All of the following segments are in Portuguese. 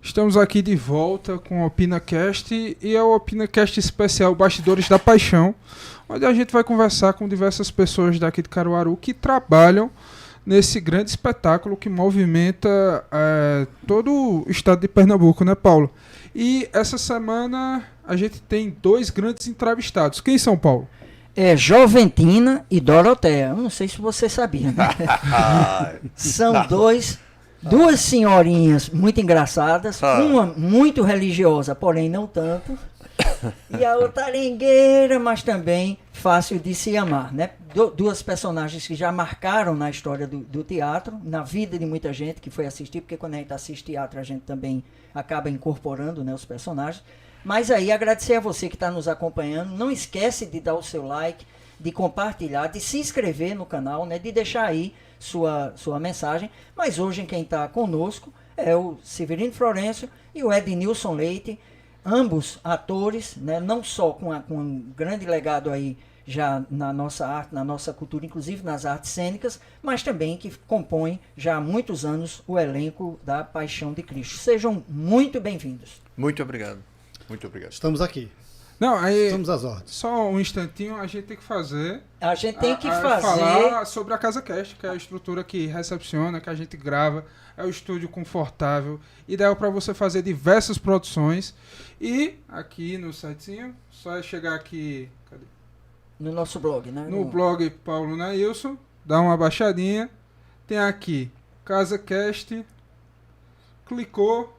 Estamos aqui de volta com o OpinaCast e é o OpinaCast especial Bastidores da Paixão, onde a gente vai conversar com diversas pessoas daqui de Caruaru que trabalham nesse grande espetáculo que movimenta todo o estado de Pernambuco, né, Paulo? E essa semana a gente tem dois grandes entrevistados. Quem são, Paulo? Joventina e Doroteia. Eu não sei se você sabia, né? São duas senhorinhas muito engraçadas, uma muito religiosa, porém não tanto, e a outra arengueira, mas também fácil de se amar, né? Duas personagens que já marcaram na história do teatro, na vida de muita gente que foi assistir, porque quando a gente assiste teatro a gente também acaba incorporando, né, os personagens. Mas aí agradecer a você que está nos acompanhando, não esquece de dar o seu like, de compartilhar, de se inscrever no canal, né, de deixar aí sua mensagem. Mas hoje quem está conosco é o Severino Florencio e o Ednilson Leite, ambos atores, né, não só com um grande legado aí já na nossa arte, na nossa cultura, inclusive nas artes cênicas, mas também que compõem já há muitos anos o elenco da Paixão de Cristo. Sejam muito bem-vindos. Muito obrigado. Muito obrigado. Estamos aqui. Não, aí, estamos às ordens. Só um instantinho, a gente tem que fazer... falar sobre a Casa Cast, que é a estrutura que recepciona, que a gente grava, é o estúdio confortável, ideal para você fazer diversas produções. E aqui no sitezinho, só é chegar aqui... Cadê? No nosso blog, né? No blog Paulo Nailson, dá uma baixadinha, tem aqui Casa Cast, clicou,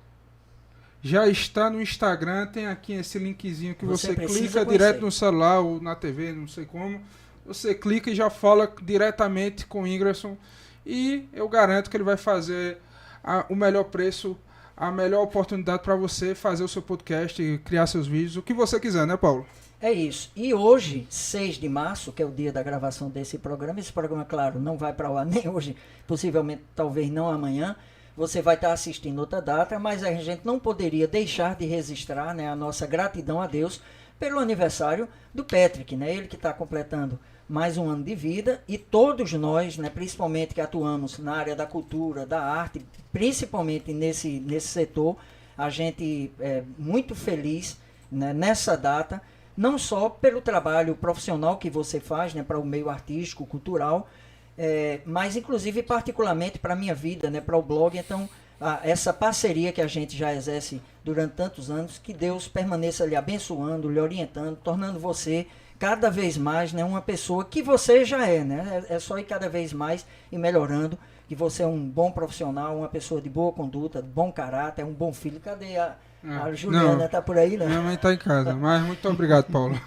já está no Instagram, tem aqui esse linkzinho que você clica direto no celular ou na TV, não sei como. Você clica e já fala diretamente com o Ingresson e eu garanto que ele vai fazer o melhor preço, a melhor oportunidade para você fazer o seu podcast, criar seus vídeos, o que você quiser, né, Paulo? É isso. E hoje, 6 de março, que é o dia da gravação desse programa, claro, não vai para o ar nem hoje, possivelmente, talvez não amanhã, você vai estar assistindo outra data, mas a gente não poderia deixar de registrar, né, a nossa gratidão a Deus pelo aniversário do Patrick, né, ele que está completando mais um ano de vida, e todos nós, né, principalmente que atuamos na área da cultura, da arte, principalmente nesse setor, a gente é muito feliz, né, nessa data, não só pelo trabalho profissional que você faz, né, para o meio artístico, cultural, mas inclusive particularmente para a minha vida, né, para o blog. Então, essa parceria que a gente já exerce durante tantos anos, que Deus permaneça lhe abençoando, lhe orientando, tornando você cada vez mais, né, uma pessoa que você já é, né? É só ir cada vez mais e melhorando, que você é um bom profissional, uma pessoa de boa conduta, de bom caráter, um bom filho. Cadê a Juliana? Tá por aí, né? Minha mãe tá em casa, mas muito obrigado, Paulo.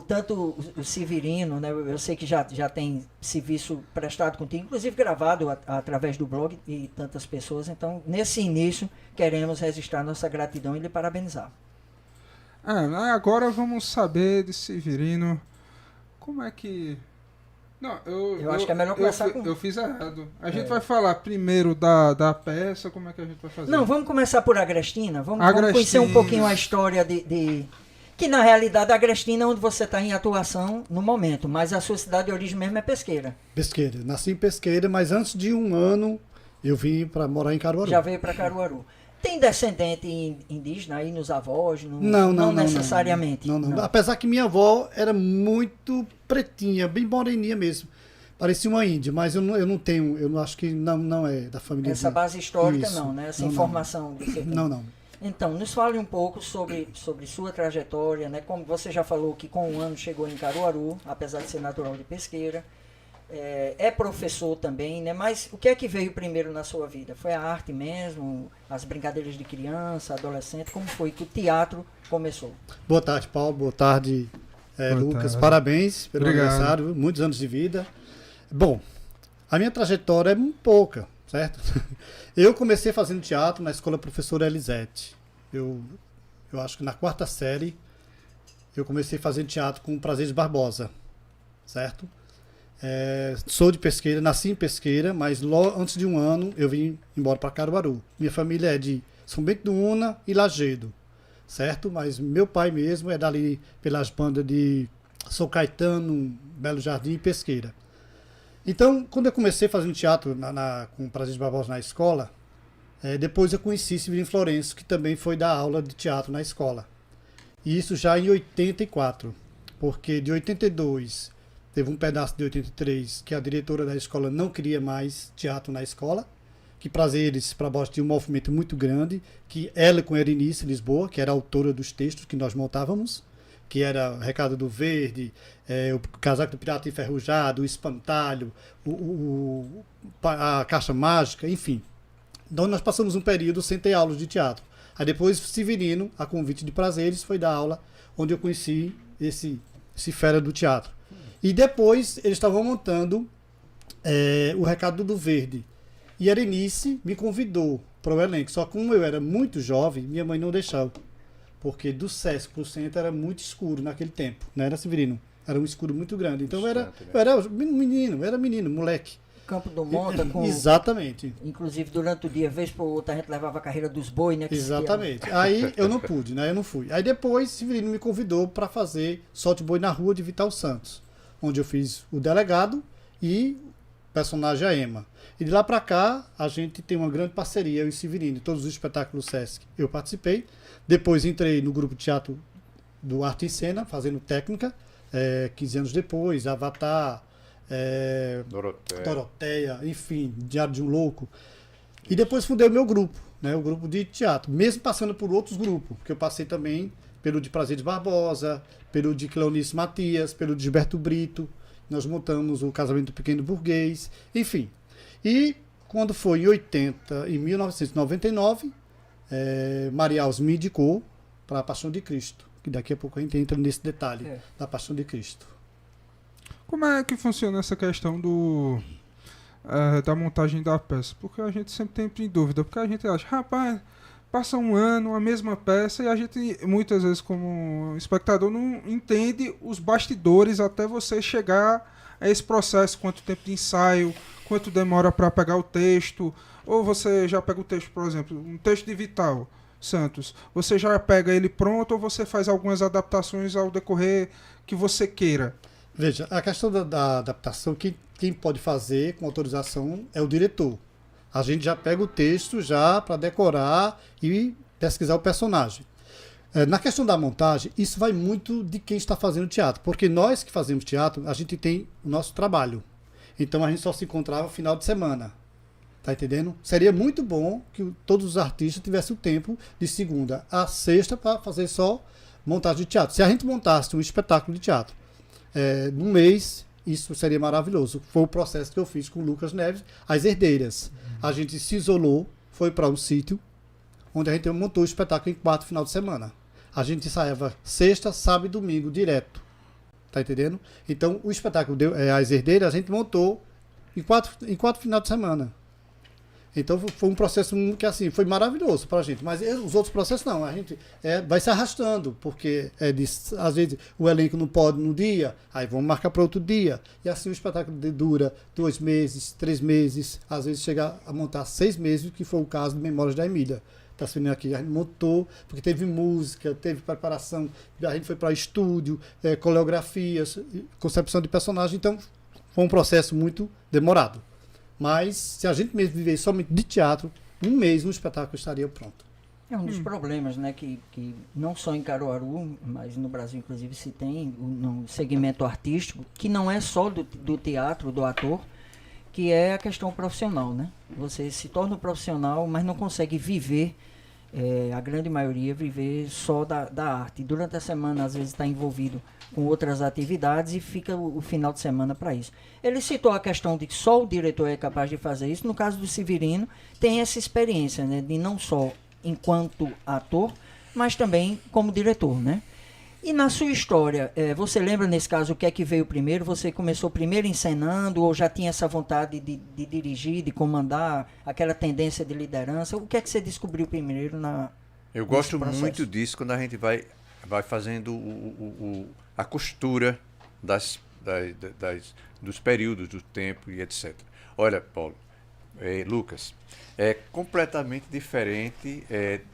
Tanto o Severino, né, eu sei que já tem serviço prestado contigo, inclusive gravado através do blog e tantas pessoas. Então, nesse início, queremos registrar nossa gratidão e lhe parabenizar. Agora vamos saber de Severino. Como é que... Não, eu acho que é melhor começar com... Eu fiz errado. A gente vai falar primeiro da peça, como é que a gente vai fazer? Não, vamos começar por Agrestina. Vamos conhecer um pouquinho a história que na realidade a Agrestina é onde você está em atuação no momento, mas a sua cidade de origem mesmo é Pesqueira. Pesqueira. Nasci em Pesqueira, mas antes de um ano eu vim para morar em Caruaru. Já veio para Caruaru. Tem descendente indígena aí nos avós? Não necessariamente. Não. Apesar que minha avó era muito pretinha, bem moreninha mesmo. Parecia uma índia, mas eu não tenho, eu acho que não é da família. Essa base histórica Isso. Não, né? Essa informação. Não. Então, nos fale um pouco sobre sua trajetória, né? Como você já falou que com um ano chegou em Caruaru, apesar de ser natural de Pesqueira. É professor também, né? Mas o que é que veio primeiro na sua vida? Foi a arte mesmo? As brincadeiras de criança, adolescente? Como foi que o teatro começou? Boa tarde, Paulo. Boa tarde, Lucas. Tarde. Parabéns pelo Obrigado. aniversário. Muitos anos de vida. Bom, a minha trajetória é pouca, certo? Eu comecei fazendo teatro na escola professora Elisete. Eu acho que na 4ª série eu comecei fazendo teatro com o Prazeres Barbosa, certo? Sou de Pesqueira, nasci em Pesqueira, mas antes de um ano eu vim embora para Caruaru. Minha família é de São Bento do Una e Lajedo, certo? Mas meu pai mesmo é dali pelas bandas de São Caetano, Belo Jardim e Pesqueira. Então, quando eu comecei fazendo teatro com Prazeres Barbosa na escola, Depois eu conheci Severino Florencio, que também foi dar aula de teatro na escola. E isso já em 84, porque de 82 teve um pedaço de 83 que a diretora da escola não queria mais teatro na escola, que Prazeres para Baixo tinha um movimento muito grande, que ela com Erenice Lisboa, que era a autora dos textos que nós montávamos, que era Recado do Verde, o Casaco do Pirata Enferrujado, o Espantalho, a Caixa Mágica, enfim. Então nós passamos um período sem ter aulas de teatro. Aí depois Severino, a convite de Prazeres, foi dar aula onde eu conheci esse fera do teatro. E depois eles estavam montando o Recado do Verde. E Erenice me convidou para o elenco. Só que como eu era muito jovem, minha mãe não deixava. Porque do Sesc para o centro era muito escuro naquele tempo. Não era, Severino? Era um escuro muito grande. Então eu era menino, moleque. Campo do Monta com... Exatamente. Inclusive, durante o dia, vez por outra, a gente levava a carreira dos bois, né? Exatamente. Aí eu não pude, né? Eu não fui. Aí depois, Severino me convidou para fazer Solte Boi na Rua de Vital Santos, onde eu fiz o delegado e o personagem a Ema. E de lá para cá, a gente tem uma grande parceria, eu e Severino, todos os espetáculos Sesc. Eu participei. Depois entrei no grupo de teatro do Arte em Cena, fazendo técnica. 15 anos depois, Avatar... Doroteia, enfim, Diário de um Louco. E depois fundei o meu grupo, né, o grupo de teatro, mesmo passando por outros grupos, porque eu passei também pelo de Prazeres Barbosa, pelo de Cleonice Matias, pelo de Gilberto Brito. Nós montamos o Casamento do Pequeno Burguês, enfim. E quando foi em 1999, Maria Alves me indicou para a Paixão de Cristo, que daqui a pouco a gente entra nesse detalhe da Paixão de Cristo. Como é que funciona essa questão da montagem da peça? Porque a gente sempre tem dúvida, porque a gente acha, rapaz, passa um ano, a mesma peça, e a gente, muitas vezes, como espectador, não entende os bastidores até você chegar a esse processo, quanto tempo de ensaio, quanto demora para pegar o texto, ou você já pega o texto, por exemplo, um texto de Vital Santos, você já pega ele pronto, ou você faz algumas adaptações ao decorrer que você queira? Veja, a questão da adaptação, quem pode fazer com autorização é o diretor. A gente já pega o texto já para decorar e pesquisar o personagem. Na questão da montagem, isso vai muito de quem está fazendo teatro, porque nós que fazemos teatro, a gente tem o nosso trabalho. Então a gente só se encontrava no final de semana. Tá entendendo? Seria muito bom que todos os artistas tivessem o tempo de segunda a sexta para fazer só montagem de teatro. Se a gente montasse um espetáculo de teatro num mês, isso seria maravilhoso. Foi o processo que eu fiz com o Lucas Neves, As Herdeiras. A gente se isolou, foi para um sítio, onde a gente montou o espetáculo em 4 final de semana. A gente ensaiava sexta, sábado e domingo, direto. Tá entendendo? Então, o espetáculo As Herdeiras, a gente montou em 4 final de semana. Então foi um processo que assim, foi maravilhoso para a gente, mas os outros processos não, a gente vai se arrastando, porque às vezes o elenco não pode no dia, aí vamos marcar para outro dia, e assim o espetáculo dura 2 meses, 3 meses, às vezes chega a montar 6 meses, que foi o caso de Memórias da Emília. Está se vendo aqui, a gente montou, porque teve música, teve preparação, a gente foi para estúdio, coreografias, concepção de personagem, então foi um processo muito demorado. Mas se a gente mesmo viver somente de teatro, um mês um espetáculo estaria pronto. É um dos problemas, né, que não só em Caruaru, mas no Brasil inclusive se tem no segmento artístico, que não é só do teatro, do ator, que é a questão profissional, né? Você se torna um profissional, mas não consegue viver, a grande maioria, viver só da arte. Durante a semana, às vezes, está envolvido com outras atividades e fica o final de semana para isso. Ele citou a questão de que só o diretor é capaz de fazer isso. No caso do Severino, tem essa experiência, né, de não só enquanto ator, mas também como diretor, né? E na sua história, você lembra nesse caso o que é que veio primeiro? Você começou primeiro encenando ou já tinha essa vontade de dirigir, de comandar, aquela tendência de liderança? O que é que você descobriu primeiro Eu gosto muito disso quando a gente vai fazendo a costura dos períodos do tempo e etc. Olha, Paulo, Lucas, é completamente diferente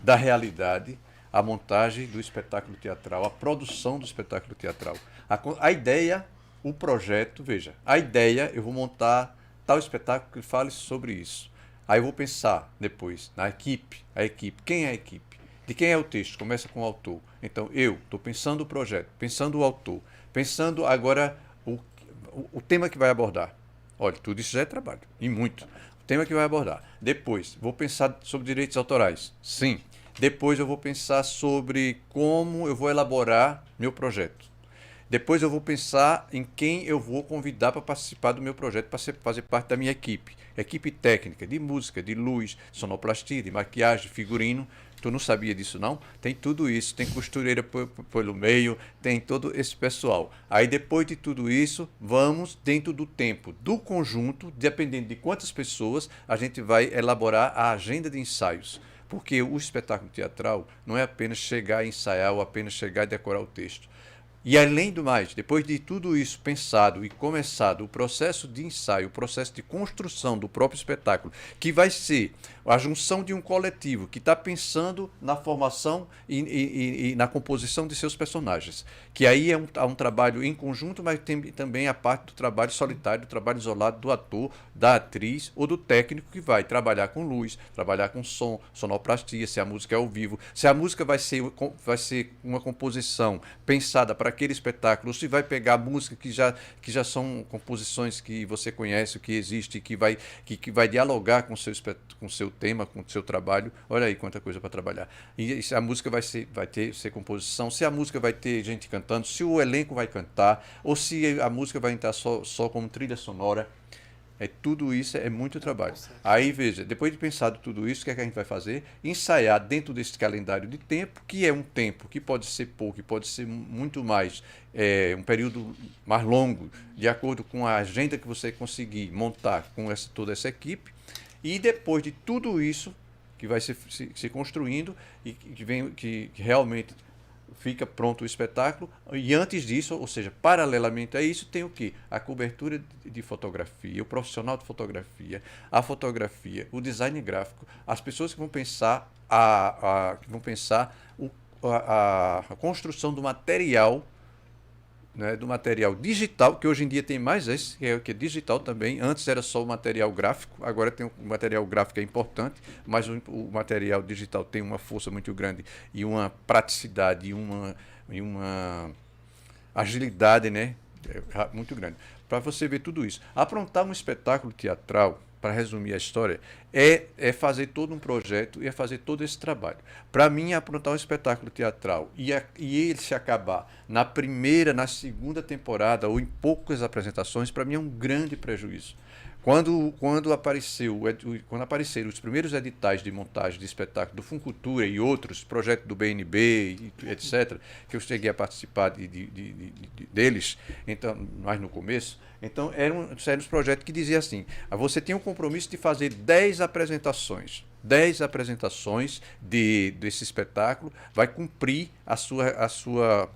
da realidade a montagem do espetáculo teatral, a produção do espetáculo teatral. A ideia, o projeto, veja, a ideia, eu vou montar tal espetáculo que fale sobre isso. Aí eu vou pensar depois na equipe, a equipe. Quem é a equipe? De quem é o texto? Começa com o autor. Então, eu estou pensando o projeto, pensando o autor, pensando agora o tema que vai abordar. Olha, tudo isso já é trabalho, e muito. O tema que vai abordar. Depois, vou pensar sobre direitos autorais. Sim. Depois eu vou pensar sobre como eu vou elaborar meu projeto. Depois eu vou pensar em quem eu vou convidar para participar do meu projeto, para fazer parte da minha equipe. Equipe técnica, de música, de luz, sonoplastia, de maquiagem, figurino. Tu não sabia disso, não? Tem tudo isso, tem costureira pelo meio, tem todo esse pessoal. Aí depois de tudo isso, vamos dentro do tempo do conjunto, dependendo de quantas pessoas, a gente vai elaborar a agenda de ensaios. Porque o espetáculo teatral não é apenas chegar e ensaiar ou apenas chegar e decorar o texto. E além do mais, depois de tudo isso pensado e começado, o processo de ensaio, o processo de construção do próprio espetáculo, que vai ser a junção de um coletivo que está pensando na formação e na composição de seus personagens. Que aí é um trabalho em conjunto, mas tem também a parte do trabalho solitário, do trabalho isolado do ator, da atriz ou do técnico que vai trabalhar com luz, trabalhar com som, sonoplastia, se a música é ao vivo, se a música vai ser uma composição pensada para aquele espetáculo, ou se vai pegar música que já são composições que você conhece, que existe, que vai dialogar com o seu tema, com o seu trabalho. Olha aí quanta coisa para trabalhar. E se a música vai ser composição, se a música vai ter gente cantando, se o elenco vai cantar, ou se a música vai entrar só como trilha sonora. Tudo isso é muito trabalho. Aí, veja, depois de pensado tudo isso, o que é que a gente vai fazer? Ensaiar dentro desse calendário de tempo, que é um tempo que pode ser pouco, que pode ser muito mais, um período mais longo, de acordo com a agenda que você conseguir montar com toda essa equipe. E depois de tudo isso, que vai se construindo e que realmente fica pronto o espetáculo, e antes disso, ou seja, paralelamente a isso, tem o quê? A cobertura de fotografia, o profissional de fotografia, a fotografia, o design gráfico, as pessoas que vão pensar a construção do material, né, do material digital, que hoje em dia tem mais esse, que é digital também. Antes era só o material gráfico, agora tem o material gráfico, é importante, mas o material digital tem uma força muito grande e uma praticidade e uma agilidade, né, muito grande. Para você ver tudo isso. Aprontar um espetáculo teatral, para resumir a história, é fazer todo um projeto e é fazer todo esse trabalho. Para mim, aprontar um espetáculo teatral e ele se acabar na primeira, na segunda temporada ou em poucas apresentações, para mim é um grande prejuízo. Quando apareceram os primeiros editais de montagem de espetáculo do Funcultura e outros, projetos do BNB, etc., que eu cheguei a participar deles, então, mais no começo, então eram os projetos que diziam assim: você tem um compromisso de fazer 10 apresentações. 10 apresentações desse espetáculo, vai cumprir a sua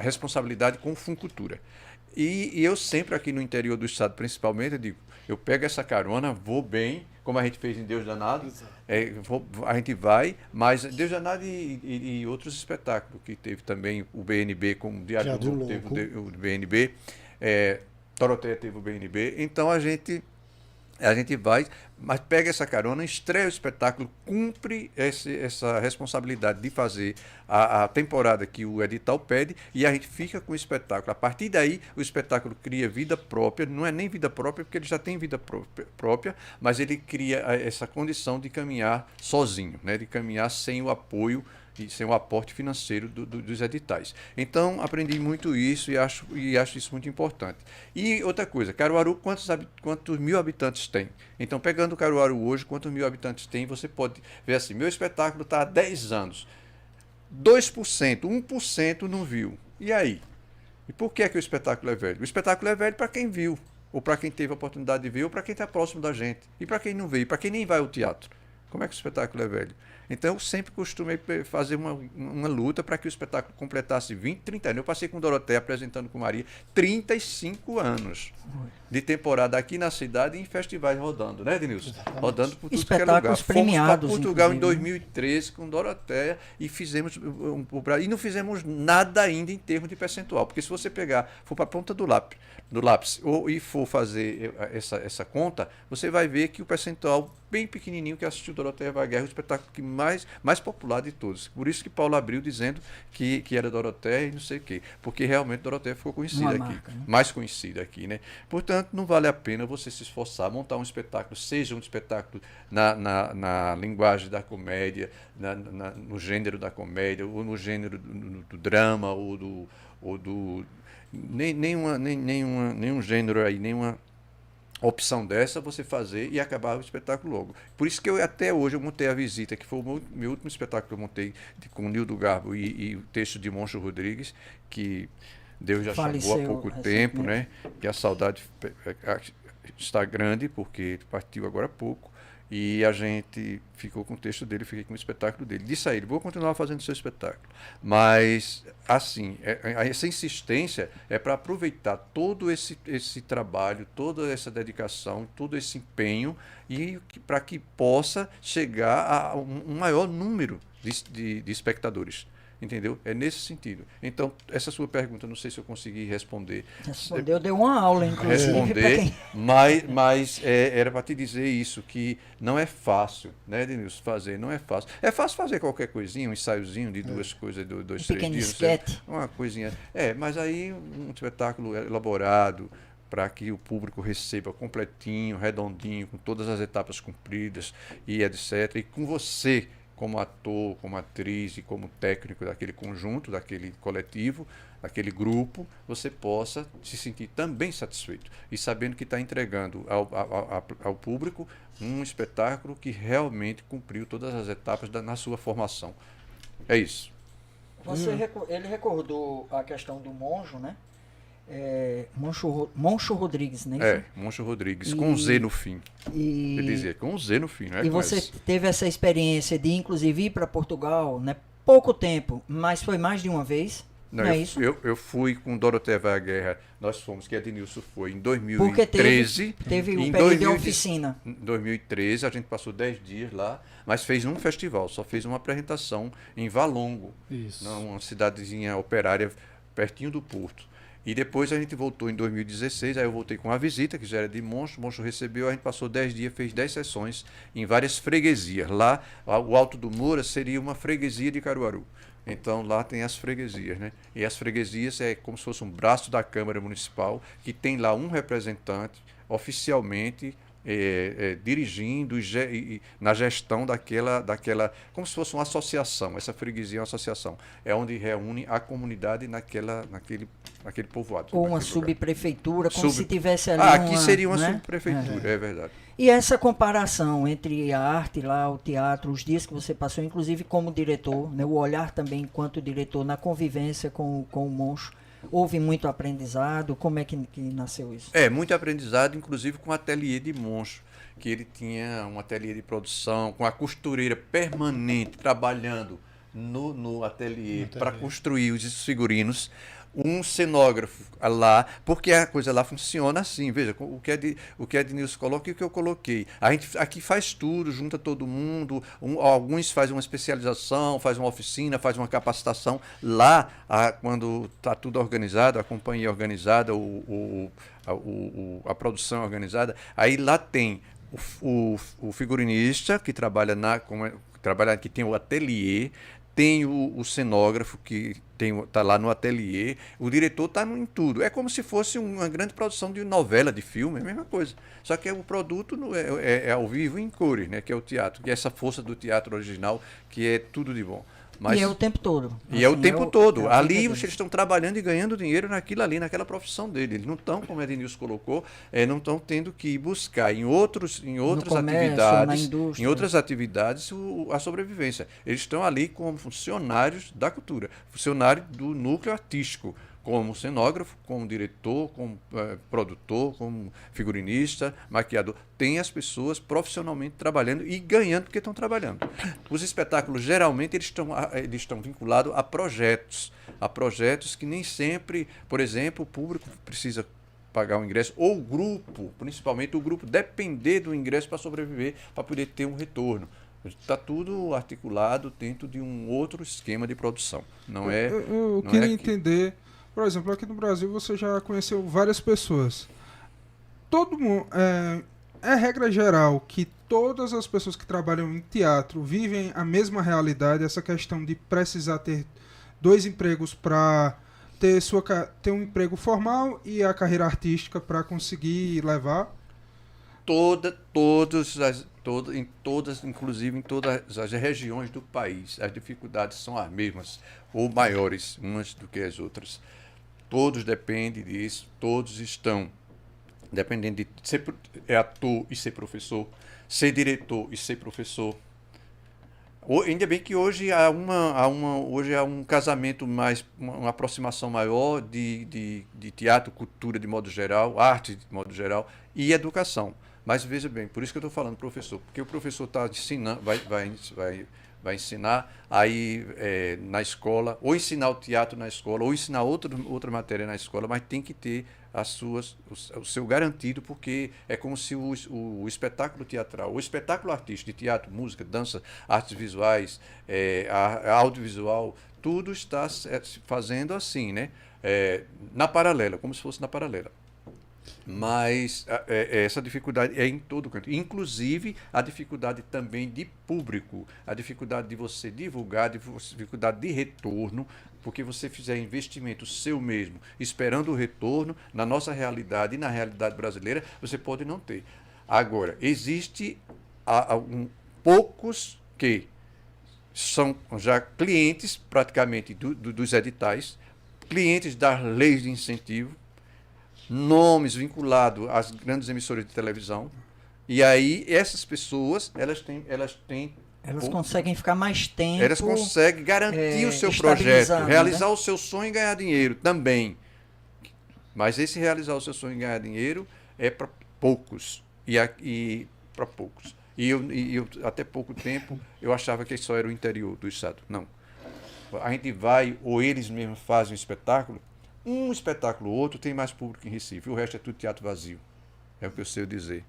responsabilidade com Funcultura. E eu sempre aqui no interior do estado, principalmente, eu digo, eu pego essa carona, vou bem, como a gente fez em Deus Danado, a gente vai, mas Deus Danado e outros espetáculos, que teve também o BNB, como o Diário do Louco teve o BNB, Doroteia teve o BNB, então a gente vai, mas pega essa carona, estreia o espetáculo, cumpre essa responsabilidade de fazer a temporada que o edital pede e a gente fica com o espetáculo. A partir daí, o espetáculo cria vida própria, não é nem vida própria, porque ele já tem vida própria, mas ele cria essa condição de caminhar sozinho, né? De caminhar sem o apoio e sem o aporte financeiro dos editais. Então, aprendi muito isso e acho isso muito importante. E outra coisa, Caruaru, quantos mil habitantes tem? Então, pegando Caruaru hoje, quantos mil habitantes tem, você pode ver assim, meu espetáculo está há 10 anos, 2%, 1% não viu. E aí? E por que é que o espetáculo é velho? O espetáculo é velho para quem viu, ou para quem teve a oportunidade de ver, ou para quem está próximo da gente. E para quem não veio, para quem nem vai ao teatro. Como é que o espetáculo é velho? Então, eu sempre costumei fazer uma luta para que o espetáculo completasse 20, 30 anos. Eu passei com Doroteia, apresentando com Maria, 35 anos de temporada aqui na cidade e em festivais rodando, né, Denilson? Exatamente. Rodando por tudo Espetáculos que é lugar. premiados, Fomos para Portugal inclusive, em 2013 com Doroteia e e não fizemos nada ainda em termos de percentual, porque se você for para a ponta do lápis e for fazer essa conta, você vai ver que o percentual bem pequenininho que assistiu Doroteia vai à Guerra, o espetáculo que mais popular de todos. Por isso que Paulo abriu dizendo que era Doroteia e não sei o quê. Porque realmente Doroteia ficou conhecida Uma aqui. marca, né? Mais conhecida aqui, né? Portanto, não vale a pena você se esforçar, montar um espetáculo, seja um espetáculo na linguagem da comédia, no gênero da comédia, ou no gênero do drama, ou do nenhum gênero aí, nenhuma opção dessa você fazer e acabar o espetáculo logo. Por isso que até hoje eu montei A Visita, que foi o meu último espetáculo que eu montei com o Nildo Garbo e o texto de Moncho Rodrigues, que Deus já Faleceu chamou há pouco tempo, né? Que a saudade está grande, porque partiu agora há pouco. E a gente ficou com o texto dele, fiquei com o espetáculo dele. Disse a ele, vou continuar fazendo seu espetáculo. Mas, assim, essa insistência é para aproveitar todo esse trabalho, toda essa dedicação, todo esse empenho, e para que possa chegar a um maior número de espectadores. Entendeu? É nesse sentido. Então, essa sua pergunta, não sei se eu consegui responder. Respondeu, deu uma aula, inclusive. Responder, mas era para te dizer isso, que não é fácil, né, Denilson, fazer, não é fácil. É fácil fazer qualquer coisinha, um ensaiozinho de duas coisas, dois, três pequeno dias. esquete. Uma coisinha. Mas aí um espetáculo elaborado, para que o público receba completinho, redondinho, com todas as etapas cumpridas e etc. E com você, como ator, como atriz e como técnico daquele conjunto, daquele coletivo, daquele grupo, você possa se sentir também satisfeito e sabendo que está entregando ao público um espetáculo que realmente cumpriu todas as etapas na sua formação. É isso. Ele recordou a questão do Moncho, né? Moncho Rodrigues, né? Moncho Rodrigues, com um Z no fim. Ele dizia, com um Z no fim, não é? E você teve essa experiência de, inclusive, ir para Portugal, né? Pouco tempo, mas foi mais de uma vez. Não é isso? Eu fui com Doroteia vai à Guerra, nós fomos, que Ednilson foi em 2013. Porque teve um período de oficina. Em 2013, a gente passou 10 dias lá, mas fez um festival, só fez uma apresentação em Valongo, uma cidadezinha operária pertinho do Porto. E depois a gente voltou em 2016, aí eu voltei com A Visita, que já era de Moncho, Moncho recebeu, a gente passou 10 dias, fez 10 sessões em várias freguesias. Lá, o Alto do Moura seria uma freguesia de Caruaru. Então lá tem as freguesias, né? E as freguesias é como se fosse um braço da Câmara Municipal, que tem lá um representante oficialmente dirigindo na gestão daquela, como se fosse uma associação. Essa freguesia é uma associação, é onde reúne a comunidade naquele povoado. Ou uma subprefeitura, como se tivesse ali aqui seria uma né? subprefeitura, é verdade. E essa comparação entre a arte lá, o teatro, os dias que você passou, inclusive como diretor, né? O olhar também enquanto diretor na convivência com o Moncho, houve muito aprendizado? Como é que nasceu isso? Muito aprendizado, inclusive com o ateliê de Moncho, que ele tinha um ateliê de produção, com a costureira permanente, trabalhando no ateliê para construir os figurinos, um cenógrafo lá, porque a coisa lá funciona assim, veja, o que a Ednilson coloca e o que eu coloquei. A gente aqui faz tudo, junta todo mundo, alguns fazem uma especialização, faz uma oficina, faz uma capacitação. Lá, quando está tudo organizado, a companhia organizada, a produção organizada, aí lá tem o figurinista que trabalha que tem o ateliê, tem o cenógrafo que está lá no ateliê, o diretor está em tudo. É como se fosse uma grande produção de novela, de filme, é a mesma coisa. Só que o produto é ao vivo em cores, né, que é o teatro, que é essa força do teatro original, que é tudo de bom. E é o tempo todo. E é o tempo todo. Ali vocês estão trabalhando e ganhando dinheiro naquilo ali, naquela profissão dele. Eles não estão, como a Ednilson colocou, não estão tendo que buscar em outras atividades, em outras atividades a sobrevivência. Eles estão ali como funcionários da cultura, funcionários do núcleo artístico, como cenógrafo, como diretor, como produtor, como figurinista, maquiador. Tem as pessoas profissionalmente trabalhando e ganhando porque estão trabalhando. Os espetáculos, geralmente, eles estão vinculados a projetos que nem sempre, por exemplo, o público precisa pagar o ingresso, ou o grupo, principalmente o grupo, depender do ingresso para sobreviver, para poder ter um retorno. Está tudo articulado dentro de um outro esquema de produção. Eu queria entender, por exemplo, aqui no Brasil você já conheceu várias pessoas. Todo mundo, é regra geral que todas as pessoas que trabalham em teatro vivem a mesma realidade, essa questão de precisar ter 2 empregos para ter um emprego formal e a carreira artística para conseguir levar? Inclusive em todas as regiões do país, as dificuldades são as mesmas, ou maiores umas do que as outras. Todos dependem disso, todos estão dependendo de ser ator e ser professor, ser diretor e ser professor. Ainda bem que hoje hoje há um casamento mais, uma aproximação maior de teatro, cultura de modo geral, arte de modo geral e educação. Mas veja bem, por isso que eu estou falando professor, porque o professor está ensinando, vai ensinar aí na escola, ou ensinar o teatro na escola, ou ensinar outra matéria na escola, mas tem que ter o seu garantido, porque é como se o espetáculo teatral, o espetáculo artístico de teatro, música, dança, artes visuais, audiovisual, tudo está se fazendo assim, né? Na paralela, como se fosse na paralela. Mas essa dificuldade é em todo canto. Inclusive, a dificuldade também de público, a dificuldade de você divulgar, a dificuldade de retorno, porque você fizer investimento seu mesmo, esperando o retorno, na nossa realidade e na realidade brasileira, você pode não ter. Agora, existe poucos que são já clientes praticamente dos editais, clientes das leis de incentivo, nomes vinculados às grandes emissoras de televisão. E aí essas pessoas, elas conseguem ficar mais tempo. Elas conseguem garantir o seu projeto, realizar o seu sonho e ganhar dinheiro também. Mas esse realizar o seu sonho e ganhar dinheiro é para poucos. E para poucos. E eu, até pouco tempo, eu achava que só era o interior do estado. Não. A gente vai, ou eles mesmos fazem um espetáculo ou outro tem mais público em Recife, o resto é tudo teatro vazio. É o que eu sei dizer,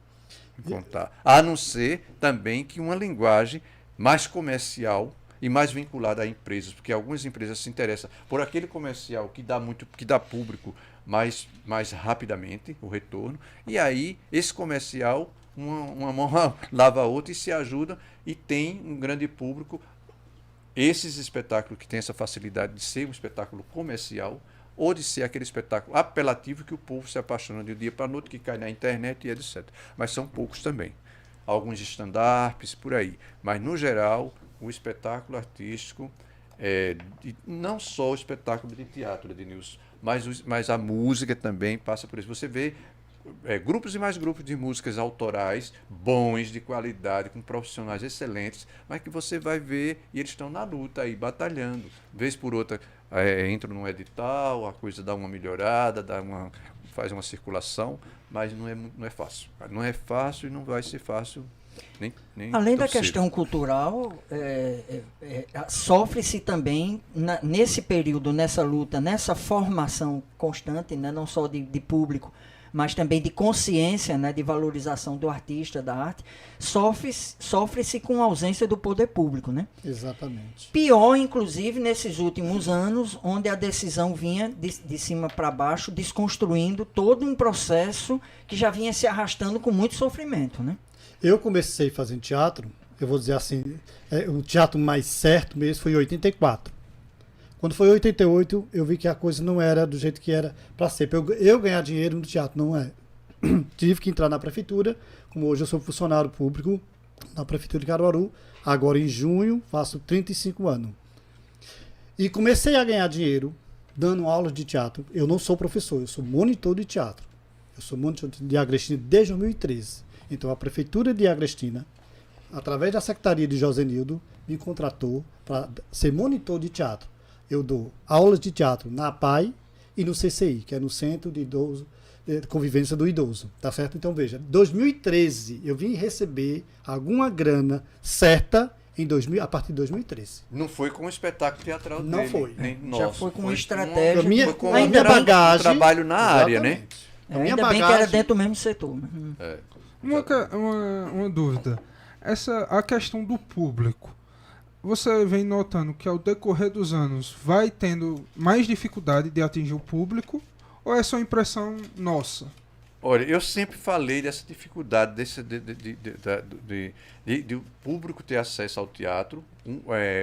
contar. A não ser também que uma linguagem mais comercial e mais vinculada a empresas, porque algumas empresas se interessam por aquele comercial que dá público mais rapidamente, o retorno, e aí esse comercial, uma mão lava a outra e se ajuda e tem um grande público. Esses espetáculos que têm essa facilidade de ser um espetáculo comercial, ou de ser aquele espetáculo apelativo que o povo se apaixona de um dia para a noite, que cai na internet e etc. Mas são poucos também. Alguns stand-ups, por aí. Mas, no geral, o espetáculo artístico, não só o espetáculo de teatro, Ednilson, mas a música também passa por isso. Você vê grupos e mais grupos de músicas autorais, bons, de qualidade, com profissionais excelentes, mas que você vai ver e eles estão na luta aí, batalhando. Vez por outra, entram num edital, a coisa dá uma melhorada, faz uma circulação, mas não é fácil. Não é fácil e não vai ser fácil. Nem Além da cedo. questão cultural, sofre-se também, nesse período, nessa luta, nessa formação constante, né, não só de público, mas também de consciência, né, de valorização do artista, da arte, sofre-se com a ausência do poder público, né? Exatamente. Pior, inclusive, nesses últimos anos, onde a decisão vinha de cima para baixo, desconstruindo todo um processo que já vinha se arrastando com muito sofrimento, né? Eu comecei fazendo teatro, eu vou dizer assim, o teatro mais certo mesmo foi em 84. Quando foi em 88, eu vi que a coisa não era do jeito que era para ser. Eu ganhar dinheiro no teatro não é. Tive que entrar na prefeitura, como hoje eu sou funcionário público na prefeitura de Caruaru. Agora em junho faço 35 anos. E comecei a ganhar dinheiro dando aulas de teatro. Eu não sou professor, eu sou monitor de teatro. Eu sou monitor de Agrestina desde 2013. Então a prefeitura de Agrestina, através da secretaria de Josenildo, me contratou para ser monitor de teatro. Eu dou aulas de teatro na APAI e no CCI, que é no Centro de Convivência do Idoso, tá certo? Então veja, 2013 eu vim receber alguma grana certa a partir de 2013. Não foi com o espetáculo teatral não dele, foi. nem Já nosso. foi com uma estratégia. Foi com ainda bem, bagagem, trabalho na área, né? Ainda bem que era dentro do mesmo setor. Né? Uma dúvida. A questão do público. Você vem notando que ao decorrer dos anos vai tendo mais dificuldade de atingir o público, ou é só impressão nossa? Olha, eu sempre falei dessa dificuldade de o público ter acesso ao teatro.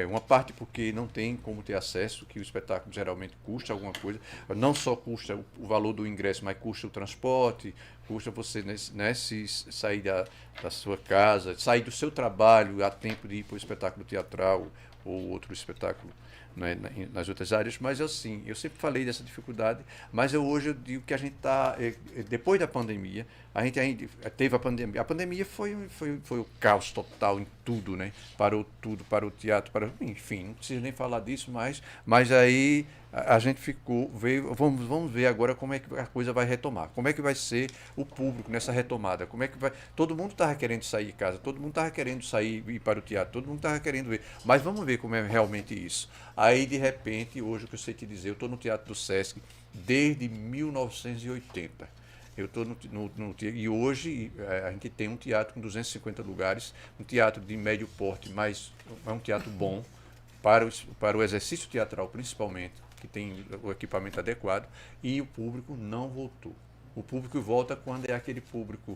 Uma parte porque não tem como ter acesso, que o espetáculo geralmente custa alguma coisa. Não só custa o valor do ingresso, mas custa o transporte, custa você, né, se sair da sua casa, sair do seu trabalho a tempo de ir para o espetáculo teatral ou outro espetáculo, né, nas outras áreas. Mas assim, eu sempre falei dessa dificuldade, mas hoje eu digo que a gente está, depois da pandemia, a gente ainda teve a pandemia foi o caos total em tudo, né? Parou tudo, parou o teatro, enfim, não preciso nem falar disso, mas aí a gente vamos ver agora como é que a coisa vai retomar, como é que vai ser o público nessa retomada, como é que vai, todo mundo estava querendo sair de casa, todo mundo estava querendo sair e ir para o teatro, todo mundo estava querendo ver, mas vamos ver como é realmente isso. Aí de repente, hoje o que eu sei te dizer, eu estou no Teatro do Sesc desde 1980. Eu estou e hoje a gente tem um teatro com 250 lugares, um teatro de médio porte, mas é um teatro bom para o exercício teatral principalmente, que tem o equipamento adequado, e o público não voltou. O público volta quando é aquele público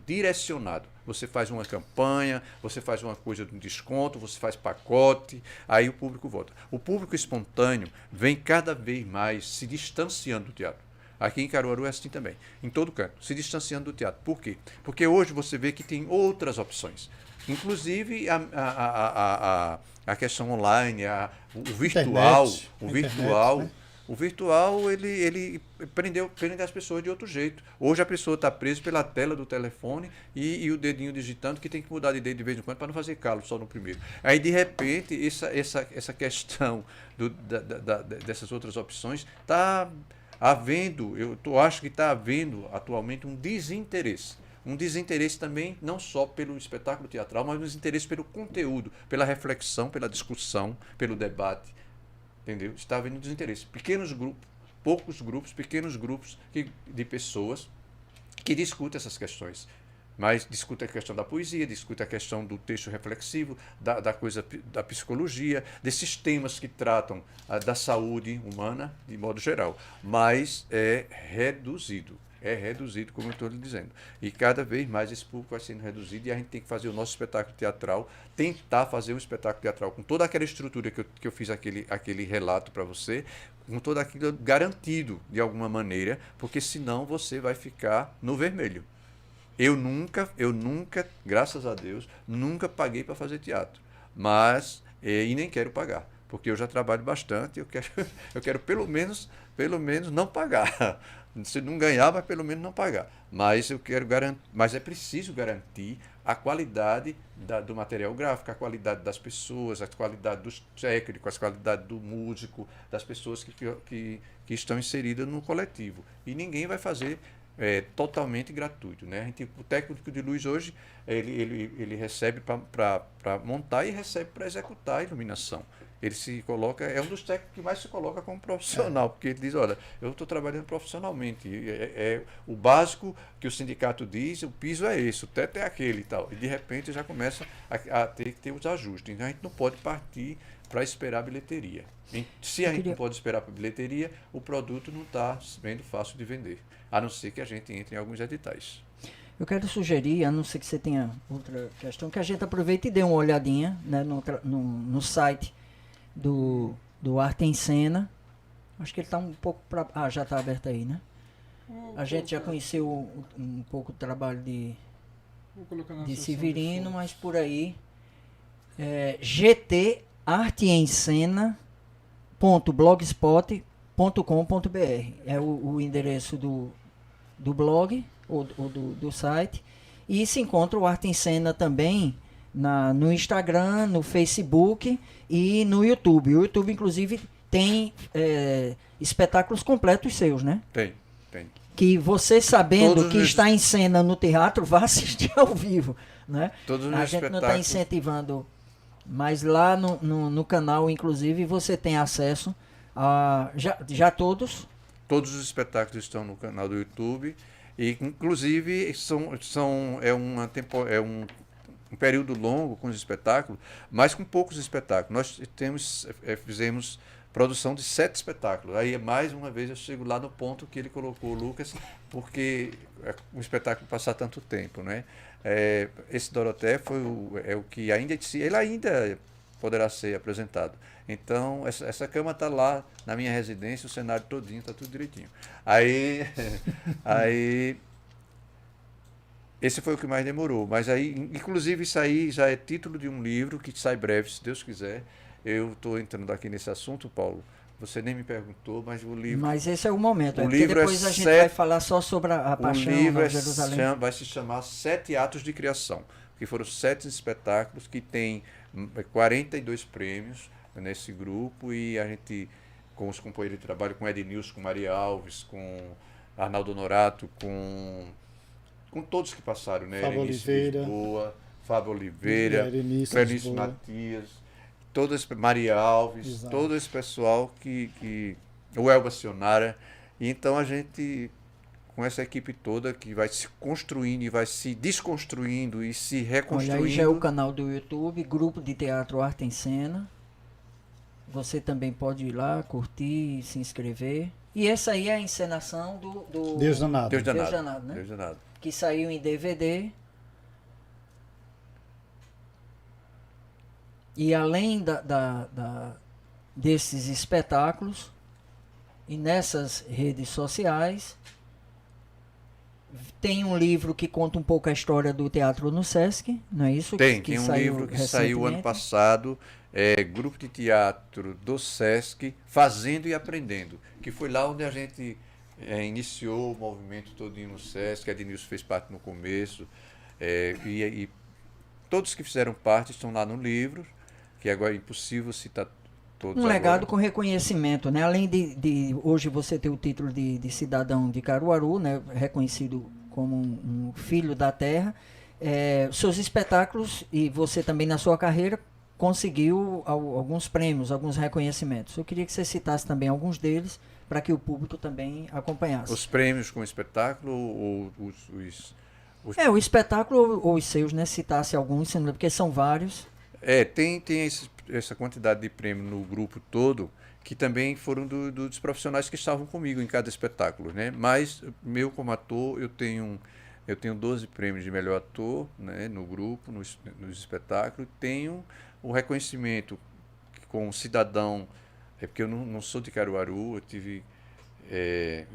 direcionado. Você faz uma campanha, você faz uma coisa de desconto, você faz pacote, aí o público volta. O público espontâneo vem cada vez mais se distanciando do teatro. Aqui em Caruaru é assim também, em todo canto, se distanciando do teatro. Por quê? Porque hoje você vê que tem outras opções. Inclusive a questão online, o virtual, Internet, o virtual. né? O virtual, ele prende as pessoas de outro jeito. Hoje a pessoa está presa pela tela do telefone e o dedinho digitando, que tem que mudar de dedo de vez em quando para não fazer calo só no primeiro. Aí, de repente, essa questão dessas outras opções está havendo, acho que está havendo atualmente um desinteresse. Um desinteresse também, não só pelo espetáculo teatral, mas um desinteresse pelo conteúdo, pela reflexão, pela discussão, pelo debate. Entendeu? Está havendo desinteresse. Pequenos grupos de pessoas que discutem essas questões. Mas discutem a questão da poesia, discutem a questão do texto reflexivo, da coisa da psicologia, desses temas que tratam da saúde humana de modo geral. Mas é reduzido, como eu estou lhe dizendo. E cada vez mais esse público vai sendo reduzido e a gente tem que fazer o nosso espetáculo teatral, tentar fazer um espetáculo teatral com toda aquela estrutura que eu fiz aquele relato para você, com todo aquilo garantido de alguma maneira, porque senão você vai ficar no vermelho. Eu nunca, graças a Deus, nunca paguei para fazer teatro, mas e nem quero pagar, porque eu já trabalho bastante, eu quero pelo menos não pagar. Se não ganhar, mas pelo menos não pagar. Mas eu quero garantir, mas é preciso garantir a qualidade do material gráfico, a qualidade das pessoas, a qualidade dos técnicos, a qualidade do músico, das pessoas que estão inseridas no coletivo. E ninguém vai fazer totalmente gratuito, né? O técnico de luz hoje ele recebe para montar e recebe para executar a iluminação. Ele se coloca, é um dos técnicos que mais se coloca como profissional, porque ele diz, olha, eu estou trabalhando profissionalmente, o básico que o sindicato diz, o piso é esse, o teto é aquele e tal, e de repente já começa a ter que ter os ajustes. Então a gente não pode partir para esperar a bilheteria. Se a gente não pode esperar para a bilheteria, o produto não está sendo fácil de vender, a não ser que a gente entre em alguns editais. Eu quero sugerir, a não ser que você tenha outra questão, que a gente aproveite e dê uma olhadinha, né, no site do Arte em Cena. Acho que ele está um pouco para... Ah, já está aberto aí, né? A gente já conheceu um pouco o trabalho de Severino, mas por aí gtarteemcena.blogspot.com.br é o endereço do blog ou do site. E se encontra o Arte em Cena também no Instagram, no Facebook e no YouTube. O YouTube, inclusive, tem espetáculos completos seus, né? Tem. Que você, sabendo Todos que está em cena no teatro, vá assistir ao vivo, né? A gente não está incentivando, mas lá no canal, inclusive, você tem acesso a... Já todos? Todos os espetáculos estão no canal do YouTube e, inclusive, é um período longo com os espetáculos, mas com poucos espetáculos. Nós fizemos produção de 7 espetáculos. Aí, mais uma vez, eu chego lá no ponto que ele colocou, o Lucas, porque um espetáculo passar tanto tempo, né? Esse Doroté é o que ainda ele ainda poderá ser apresentado. Então, essa cama está lá na minha residência, o cenário todinho, está tudo direitinho. Aí, esse foi o que mais demorou. Mas aí, inclusive, isso aí já é título de um livro que sai breve, se Deus quiser. Eu estou entrando aqui nesse assunto, Paulo. Você nem me perguntou, mas o livro... Mas esse é o momento, O porque livro depois é a gente 7 vai falar só sobre a O Paixão, livro Nova Jerusalém. vai se chamar 7 Atos de Criação, que foram 7 espetáculos que tem 42 prêmios nesse grupo, e a gente, com os companheiros de trabalho, com Ednilson, com Maria Alves, com Arnaldo Honorato, com todos que passaram, né? Fábio Erenice Oliveira. Lisboa, Fábio Oliveira, Erenice Clenício Lisboa. Matias, Maria Alves, Exato. todo esse pessoal o Elba Sionara. E então a gente, com essa equipe toda que vai se construindo e vai se desconstruindo e se Olha, reconstruindo. aí já é o canal do YouTube, Grupo de Teatro Arte em Cena. Você também pode ir lá, curtir, se inscrever. E essa aí é a encenação do Deus danado. Deus danado. Danado, né? Deus danado. Que saiu em DVD. E além desses espetáculos, e nessas redes sociais, tem um livro que conta um pouco a história do teatro no Sesc, não é isso? Tem um saiu livro que saiu ano recentemente. passado, Grupo de Teatro do Sesc, Fazendo e Aprendendo, que foi lá onde a gente iniciou o movimento todinho no Sesc, a Ednilson fez parte no começo, e todos que fizeram parte estão lá no livro, que agora é impossível citar todos Um agora. legado com reconhecimento, né? Além de hoje você ter o título de cidadão de Caruaru, né? Reconhecido como um filho da terra, seus espetáculos e você também na sua carreira conseguiu alguns prêmios, alguns reconhecimentos. Eu queria que você citasse também alguns deles para que o público também acompanhasse. Os prêmios com o espetáculo ou O espetáculo ou os seus, né? Citasse alguns, porque são vários. Tem essa quantidade de prêmio no grupo todo, que também foram dos profissionais que estavam comigo em cada espetáculo, né? Mas, como ator, eu tenho 12 prêmios de melhor ator, né, no grupo, nos espetáculos. Tenho o reconhecimento com cidadão, porque eu não sou de Caruaru, eu tive...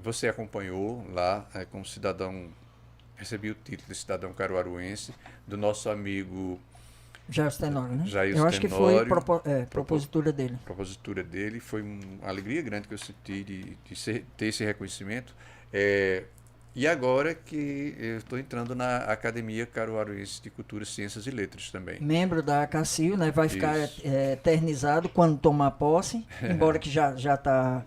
você acompanhou lá, como cidadão, recebi o título de cidadão caruaruense, do nosso amigo... Jair Tenório, né? Jair Eu acho que foi Tenório, propositura dele. A propositura dele foi uma alegria grande que eu senti de ter esse reconhecimento. E agora que eu estou entrando na Academia Caruaruense de Cultura, Ciências e Letras também. Membro da ACACIL, né? Vai ficar Isso. eternizado quando tomar posse, embora que já está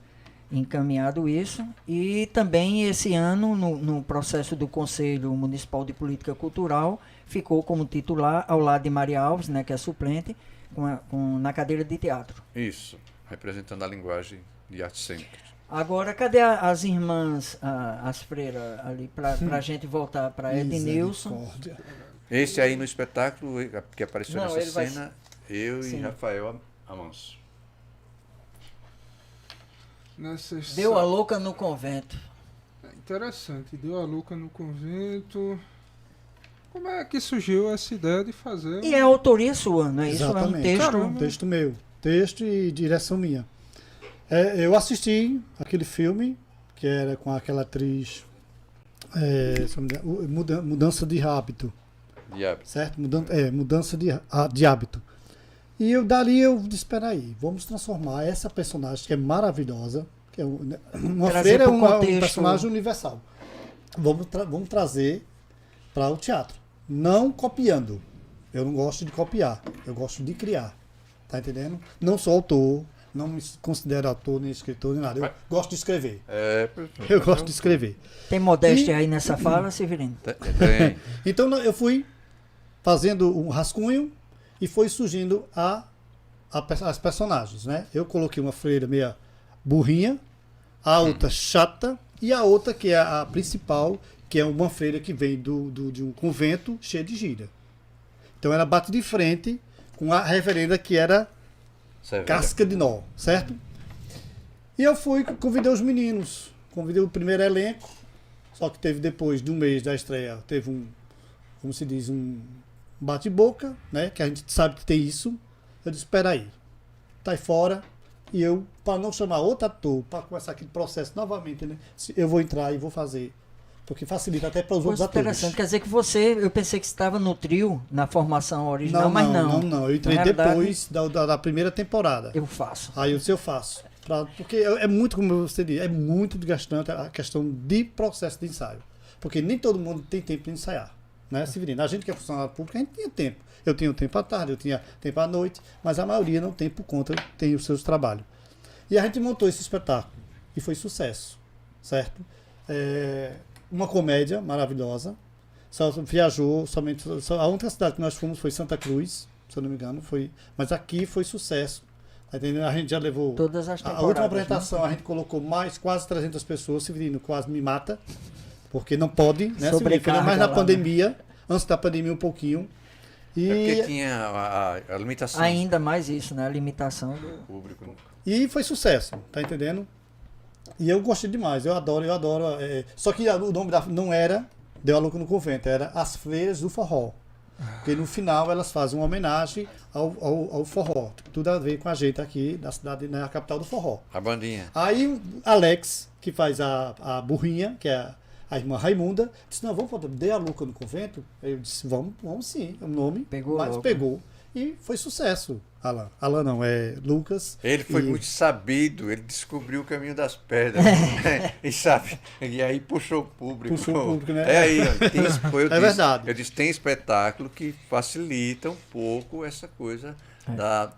encaminhado isso. E também esse ano, no processo do Conselho Municipal de Política Cultural, ficou como titular ao lado de Maria Alves, né, que é suplente, na cadeira de teatro. Isso, representando a linguagem de artes cênicas. Agora, cadê as irmãs, as freiras ali, para a gente voltar para Ednilson? Misericórdia. Esse aí no espetáculo que apareceu Não, ele nessa vai- cena, eu Sim. e Rafael Amanso. Deu a louca no convento. Interessante, deu a louca no convento. Como é que surgiu essa ideia de fazer? E é autoria sua, não é isso? É um Exatamente. texto. Caramba. Texto meu. Texto e direção minha. Eu assisti aquele filme, que era com aquela atriz. Mudança de hábito. Diabo. Certo? Mudança de hábito. E dali eu disse, espera aí, vamos transformar essa personagem que é maravilhosa, que é uma Trazer freira, é pro um contexto. personagem universal. Vamos trazer para o teatro. Não copiando. Eu não gosto de copiar, eu gosto de criar. Tá entendendo? Não sou autor, não me considero autor, nem escritor, nem nada. Eu gosto de escrever. Eu gosto de escrever. Tem modéstia aí nessa fala, Severino? Tem. Então eu fui fazendo um rascunho e foi surgindo as personagens, né? Eu coloquei uma freira meia burrinha, a outra chata e a outra que é a principal, que é uma freira que vem de um convento cheio de gíria. Então ela bate de frente com a reverenda que era Severa. casca de nó, certo? E eu fui, convidei os meninos, convidei o primeiro elenco, só que teve depois de um mês da estreia, teve um, como se diz, um bate-boca, né? Que a gente sabe que tem isso. Eu disse, espera aí, tá aí fora. E eu, para não chamar outro ator, para começar aquele processo novamente, né? Eu vou entrar e vou fazer. Porque facilita até para os outros atores. Interessante, quer dizer que eu pensei que você estava no trio, na formação original, mas não. Não, eu entrei depois da primeira temporada. Eu faço. Aí eu faço. Porque é muito, como você disse, é muito desgastante a questão de processo de ensaio. Porque nem todo mundo tem tempo de ensaiar. Né, Severino? A gente que é funcionário público, a gente tinha tempo. Eu tinha tempo à tarde, eu tinha tempo à noite, mas a maioria não tem por conta, tem os seus trabalhos. E a gente montou esse espetáculo e foi sucesso, certo? Uma comédia maravilhosa. Só viajou somente. A única cidade que nós fomos foi Santa Cruz, se eu não me engano, mas aqui foi sucesso. Tá entendendo? A gente já levou. Todas as temporadas, a última apresentação, né? A gente colocou quase 300 pessoas. Severino quase me mata, porque não pode, né? Severino, mas na pandemia, né? Antes da pandemia um pouquinho. E porque tinha a limitação. Ainda mais isso, né? A limitação do público. E foi sucesso, tá entendendo? E eu gostei demais, eu adoro. Só que o nome não era Deu a Louca no Convento, era As Freiras do Forró. Porque no final elas fazem uma homenagem ao forró. Tudo a ver com a gente aqui da cidade, né, a capital do forró. A bandinha. Aí o Alex, que faz a burrinha, que é a irmã Raimunda, disse, não, vamos fazer Deu a Louca no Convento? Eu disse, vamos sim, é o nome. Pegou. E foi sucesso. Alan não, é Lucas. Ele foi muito sabido, ele descobriu o caminho das pedras. E sabe? E aí puxou o público. Né? Aí, verdade. Eu disse, tem espetáculo que facilita um pouco essa coisa da.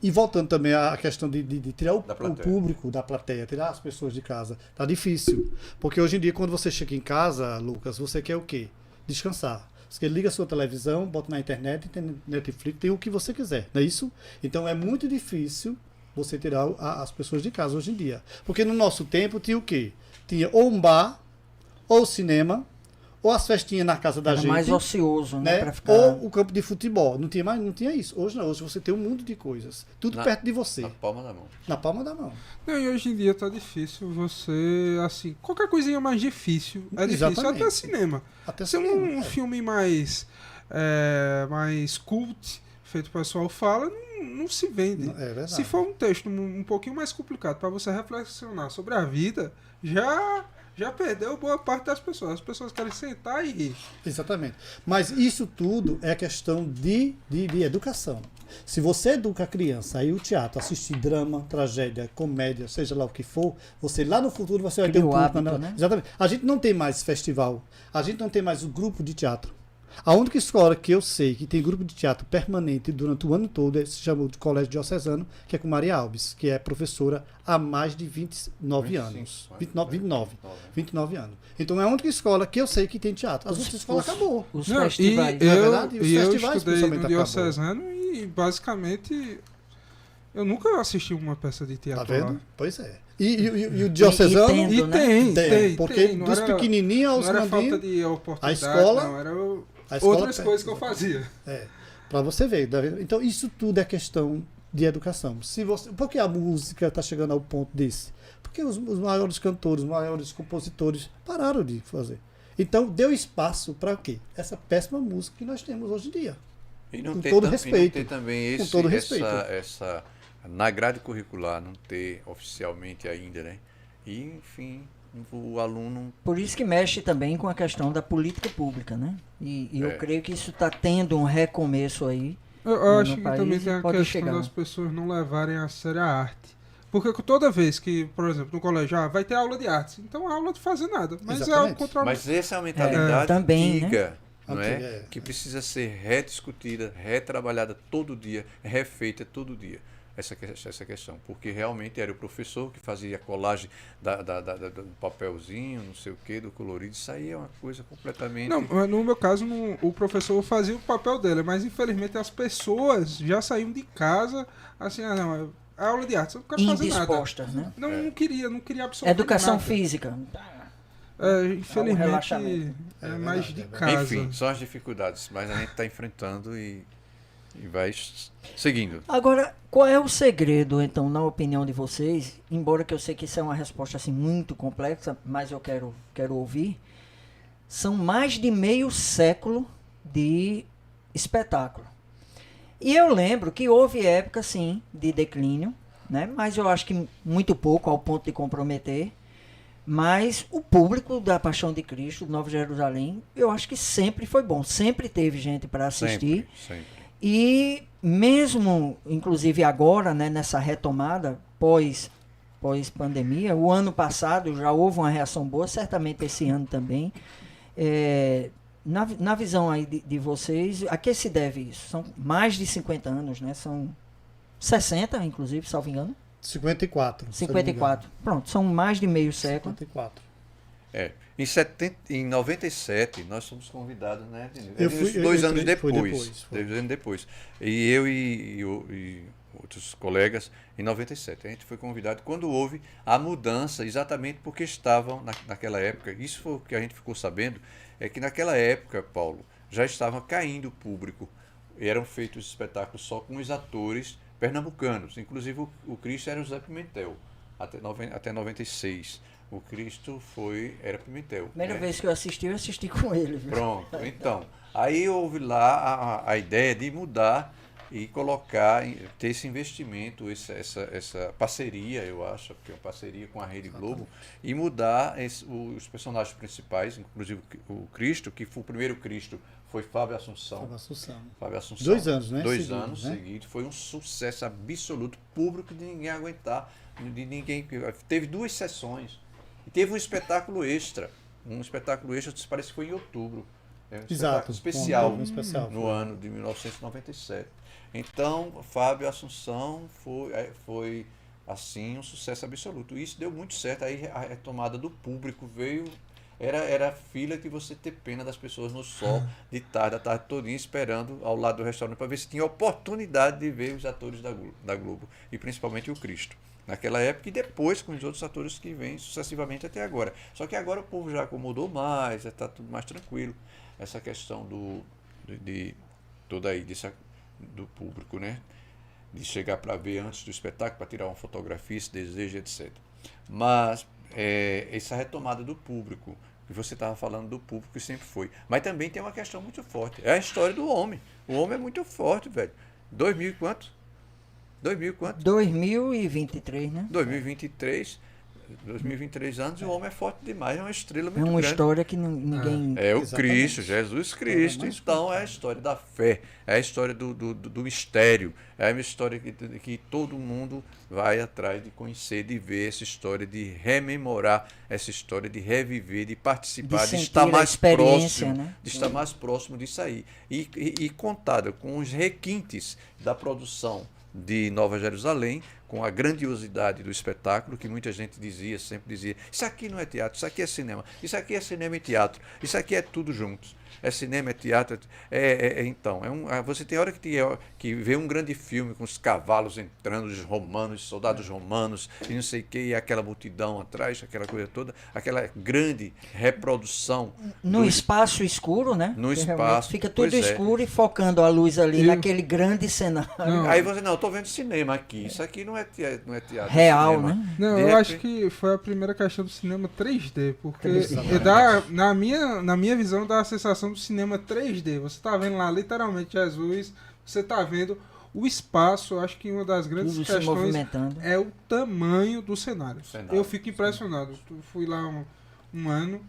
E voltando também à questão de tirar o público da plateia, tirar as pessoas de casa. Tá difícil. Porque hoje em dia, quando você chega em casa, Lucas, você quer o quê? Descansar. Você liga a sua televisão, bota na internet, tem Netflix, tem o que você quiser, não é isso? Então é muito difícil você tirar as pessoas de casa hoje em dia. Porque no nosso tempo tinha o quê? Tinha ou um bar, ou cinema, ou as festinhas na casa da gente. Mais ocioso, né? Pra ficar... Ou o campo de futebol. Não tinha isso. Hoje não, hoje você tem um mundo de coisas. Tudo perto de você. Na palma da mão. Na palma da mão. Não, e hoje em dia tá difícil você, assim, qualquer coisinha mais difícil. É difícil. Exatamente. Até cinema. Se um filme mais cult, feito o pessoal fala, não se vende. É verdade. Se for um texto um pouquinho mais complicado para você reflexionar sobre a vida, já perdeu boa parte das pessoas. As pessoas querem sentar e rir. Exatamente. Mas isso tudo é questão de educação. Se você educa a criança aí o teatro, assistir drama, tragédia, comédia, seja lá o que for, você lá no futuro você vai ter um público. Né? Exatamente. A gente não tem mais festival, a gente não tem mais o grupo de teatro. A única escola que eu sei que tem grupo de teatro permanente durante o ano todo se chama de Colégio Diocesano, que é com Maria Alves, que é professora há mais de 29 anos. 29 anos. Então é a única escola que eu sei que tem teatro. As outras escolas acabou. Os festivais. Eu estudei no Diocesano e basicamente eu nunca assisti uma peça de teatro. Tá vendo? Lá. Pois é. E o Diocesano... Tem. Porque dos pequenininhos aos grandinhos... Não era falta de oportunidade, não era... Outras coisas que eu fazia. Para você ver. Então, isso tudo é questão de educação. Por que a música está chegando ao ponto desse? Porque os maiores cantores, os maiores compositores pararam de fazer. Então, deu espaço para o quê? Essa péssima música que nós temos hoje em dia. E não com tem todo respeito. E não tem também com todo respeito. essa na grade curricular, não ter oficialmente ainda, né? E, enfim... o aluno... Por isso que mexe também com a questão da política pública, né? E eu creio que isso está tendo um recomeço aí. Eu acho que também tem a questão das pessoas não levarem a sério a arte. Porque toda vez que, por exemplo, no colégio vai ter aula de artes, então a aula de fazer nada. Mas exatamente. É o contrário. Mas essa é a mentalidade também, antiga, né? não é? Que precisa ser rediscutida, retrabalhada todo dia, refeita todo dia. Essa questão, porque realmente era o professor que fazia a colagem do papelzinho, não sei o que, do colorido, isso aí é uma coisa completamente... Não, no meu caso, o professor fazia o papel dele, mas infelizmente as pessoas já saíam de casa, assim, não, é aula de arte, eu não quero fazer nada. Né? Não queria absorver Educação nada. física. Infelizmente, mais de casa. Enfim, são as dificuldades, mas a gente está enfrentando e e vai seguindo. Agora, qual é o segredo, então, na opinião de vocês? Embora que eu sei que isso é uma resposta assim muito complexa, mas eu quero ouvir. São mais de meio século de espetáculo. E eu lembro que houve época, sim, de declínio, né? Mas eu acho que muito pouco, ao ponto de comprometer. Mas o público da Paixão de Cristo, do Nova Jerusalém, eu acho que sempre foi bom. Sempre teve gente para assistir. Sempre. E mesmo, inclusive agora, né, nessa retomada pós-pandemia, o ano passado já houve uma reação boa, certamente esse ano também. Na visão aí de vocês, a que se deve isso? São mais de 50 anos, né? São 60, inclusive, salvo engano. 54. 54. Pronto, são mais de meio século. 54. Em 97, nós fomos convidados, né? Eu fui- eu dois entrei- anos foi depois. depois, foi. 2 anos depois. E eu e outros colegas, em 97. A gente foi convidado quando houve a mudança, exatamente porque estavam, naquela época, isso foi o que a gente ficou sabendo, é que naquela época, Paulo, já estava caindo o público. Eram feitos espetáculos só com os atores pernambucanos. Inclusive o Cristo era o Zé Pimentel, até 96. O Cristo era Pimentel. Primeira né? vez que eu assisti com ele. Viu? Pronto, então. Aí houve lá a ideia de mudar e colocar, ter esse investimento, essa parceria, eu acho, que é uma parceria com a Rede Globo, e mudar os personagens principais, inclusive o Cristo, que foi o primeiro Cristo, foi Fábio Assunção. Fábio Assunção. 2 anos, né? 2 Seguidos, anos né? seguidos. Foi um sucesso absoluto, público de ninguém aguentar. De ninguém. Teve 2 sessões. E teve um espetáculo extra. Parece que foi em outubro. Um Exato. espetáculo especial, Um especial. no ano de 1997. Então, Fábio Assunção foi assim, um sucesso absoluto. E isso deu muito certo. Aí a retomada do público veio. Era fila que você ter pena das pessoas no sol, de tarde, a tarde todinha, esperando ao lado do restaurante para ver se tinha oportunidade de ver os atores da Globo, e principalmente o Cristo. Naquela época e depois com os outros atores que vêm sucessivamente até agora. Só que agora o povo já acomodou mais, já está tudo mais tranquilo. Essa questão do público, né? De chegar para ver antes do espetáculo, para tirar uma fotografia, esse desejo, etc. Mas essa retomada do público, que você estava falando do público que sempre foi. Mas também tem uma questão muito forte. É a história do homem. O homem é muito forte, velho. 2000 e quanto? 2023, né? 2023 anos, e o homem é forte demais, é uma estrela É muito uma grande. história que ninguém... É o Exatamente. Cristo, Jesus Cristo. Então é a história da fé, é a história do mistério, é uma história que todo mundo vai atrás de conhecer, de ver essa história, de rememorar essa história, de reviver, de participar, de sentir estar a mais experiência, próximo, né? de estar mais próximo disso aí. E contada com os requintes da produção de Nova Jerusalém, com a grandiosidade do espetáculo, que muita gente sempre dizia, isso aqui não é teatro, isso aqui é cinema, isso aqui é cinema e teatro, isso aqui é tudo juntos. É cinema, é teatro, você tem hora que vê um grande filme com os cavalos entrando, os romanos, os soldados romanos, e não sei o que, e aquela multidão atrás, aquela coisa toda, aquela grande reprodução. No espaço escuro, né? No Que realmente espaço, fica tudo pois é. escuro e focando a luz ali naquele grande cenário. Não. Aí você, eu estou vendo cinema aqui, isso aqui não é teatro, Real, é cinema. né? Não, De eu acho repente- que foi a primeira questão do cinema 3D, porque 3D. na minha visão dá a sensação do cinema 3D. Você tá vendo lá literalmente Jesus, você tá vendo o espaço. Eu acho que uma das grandes Tudo se questões movimentando. é o tamanho do cenário. Cenário, Eu fico impressionado. Eu fui lá um ano,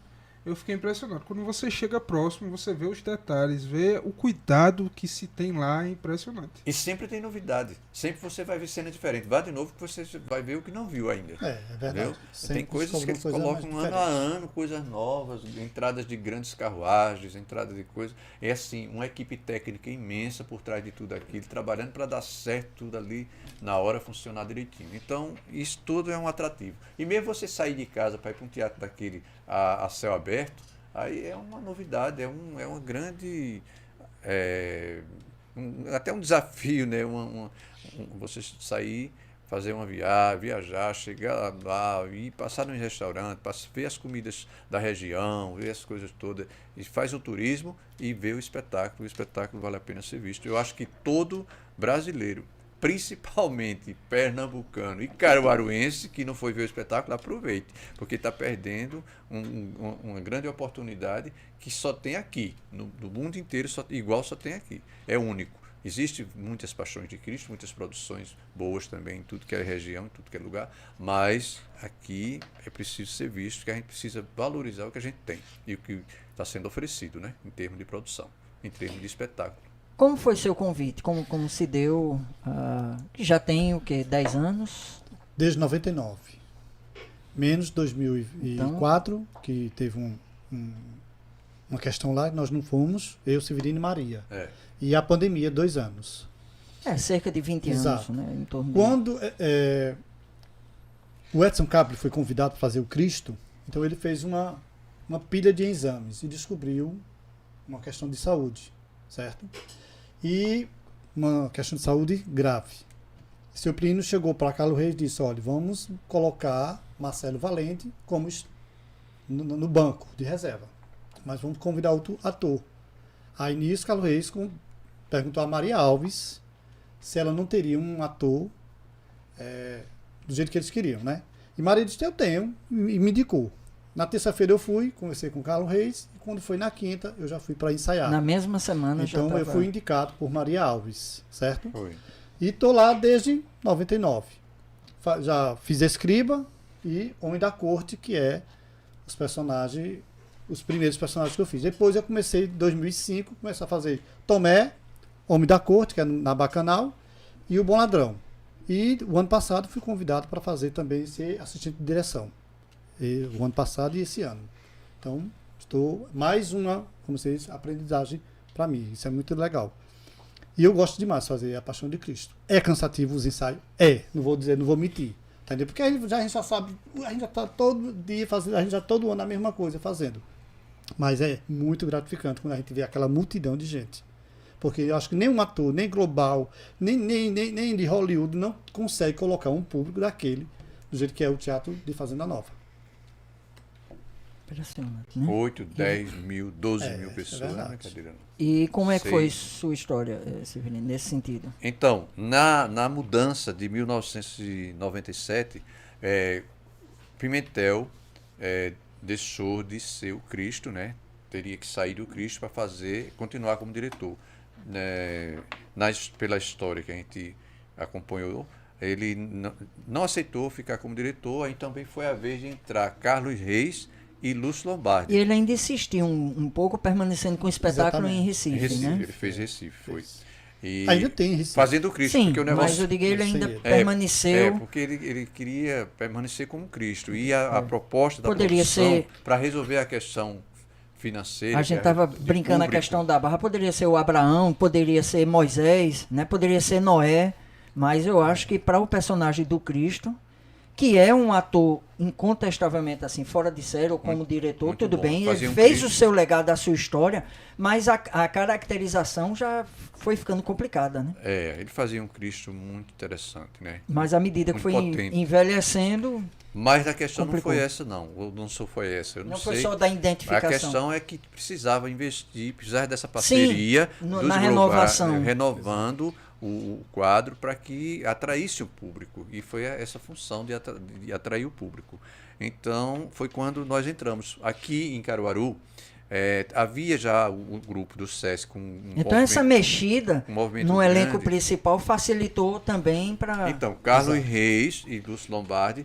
eu fiquei impressionado. Quando você chega próximo, você vê os detalhes, vê o cuidado que se tem lá, é impressionante. E sempre tem novidade. Sempre você vai ver cena diferente. Vá de novo que você vai ver o que não viu ainda. É verdade. Entendeu? Sempre Tem coisas que eles descobre coisa colocam mais ano a diferente. ano, coisas novas, entradas de grandes carruagens, entradas de coisas. É assim, uma equipe técnica imensa por trás de tudo aquilo, trabalhando para dar certo tudo ali na hora, funcionar direitinho. Então, isso tudo é um atrativo. E mesmo você sair de casa para ir para um teatro daquele a céu aberto, aí é uma novidade, é uma grande... até um desafio, né? Você sair fazer uma viajar, chegar lá, ir passar num restaurante, ver as comidas da região, ver as coisas todas, e faz o turismo e vê o espetáculo vale a pena ser visto. Eu acho que todo brasileiro, principalmente pernambucano e caruaruense, que não foi ver o espetáculo, aproveite, porque está perdendo uma grande oportunidade que só tem aqui, no mundo inteiro, igual só tem aqui, é único. Existem muitas paixões de Cristo, muitas produções boas também em tudo que é região, em tudo que é lugar, mas aqui é preciso ser visto, que a gente precisa valorizar o que a gente tem e o que está sendo oferecido, né, em termos de produção, em termos de espetáculo. Como foi seu convite? Como se deu? Já tem o quê? 10 anos? Desde 99. Menos 2004, que teve uma questão lá, nós não fomos, eu, Severino e Maria. E a pandemia, 2 anos. Cerca de 20 Exato. anos, né? Em torno Quando o Edson Capri foi convidado para fazer o Cristo, então ele fez uma pilha de exames e descobriu uma questão de saúde, certo? E uma questão de saúde grave. Seu Plínio chegou para Carlos Reis e disse, olha, vamos colocar Marcelo Valente como no banco de reserva, mas vamos convidar outro ator. Aí nisso, Carlos Reis perguntou a Maria Alves se ela não teria um ator do jeito que eles queriam, né? E Maria disse, eu tenho, e me indicou. Na terça-feira eu fui, conversei com o Carlos Reis, e quando foi na quinta, eu já fui para ensaiar. Na mesma semana já então tava... eu fui indicado por Maria Alves, certo? Foi. E tô lá desde 99. Já fiz Escriba e Homem da Corte, que é os primeiros personagens que eu fiz. Depois eu comecei, em 2005, a fazer Tomé, Homem da Corte, que é na Bacanal, e O Bom Ladrão. E o ano passado fui convidado para fazer também, ser assistente de direção. O ano passado e esse ano. Então, mais uma, como se diz, aprendizagem para mim. Isso é muito legal. E eu gosto demais de fazer A Paixão de Cristo. É cansativo os ensaios? Não vou mentir. Entendeu? Porque a gente já sabe, a gente já está todo dia fazendo, a gente já todo ano a mesma coisa fazendo. Mas é muito gratificante quando a gente vê aquela multidão de gente. Porque eu acho que nenhum ator, nem global, nem de Hollywood, não consegue colocar um público daquele, do jeito que é o teatro de Fazenda Nova. Impressionante, né? 8, 10 mil, 12 mil É pessoas na verdade. cadeira. E como é que foi 6. sua história, Severino, nesse sentido? Então, na mudança de 1997, Pimentel deixou de ser o Cristo, né? Teria que sair do Cristo para continuar como diretor. Pela história que a gente acompanhou, ele não aceitou ficar como diretor, aí também foi a vez de entrar Carlos Reis e Lúcio Lombardi. E ele ainda insistiu um pouco, permanecendo com o espetáculo Exatamente. em Recife, né? Ele fez Recife, foi. E Ainda tem Recife. fazendo o Cristo, Sim, porque o mas negócio... eu digo, ele ainda Sei. permaneceu... porque ele queria permanecer como Cristo. E a proposta da Poderia produção, ser- para resolver a questão financeira... A gente estava de brincando a público, questão da barra. Poderia ser o Abraão, poderia ser Moisés, né? Poderia ser Noé. Mas eu acho que para o personagem do Cristo, que é um ator incontestavelmente assim, fora de série, ou como diretor, muito tudo bom. bem, ele Fazia um fez Cristo. o seu legado, a sua história, mas a caracterização já foi ficando complicada, né? ele fazia um Cristo muito interessante, né? Mas à medida que Muito foi potente. envelhecendo, Mas a questão complicou. não foi essa, não. Ou não só foi essa, eu não, não sei. foi só da A identificação. questão é que precisava investir, precisava dessa parceria Sim, dos na renovação. renovando o quadro para que atraísse o público. E foi essa função de atrair o público. Então, foi quando nós entramos. Aqui em Caruaru, havia já o grupo do SESC com Então essa mexida um movimento no elenco grande. principal facilitou também para... Então, Carlos Reis e Lúcio Lombardi,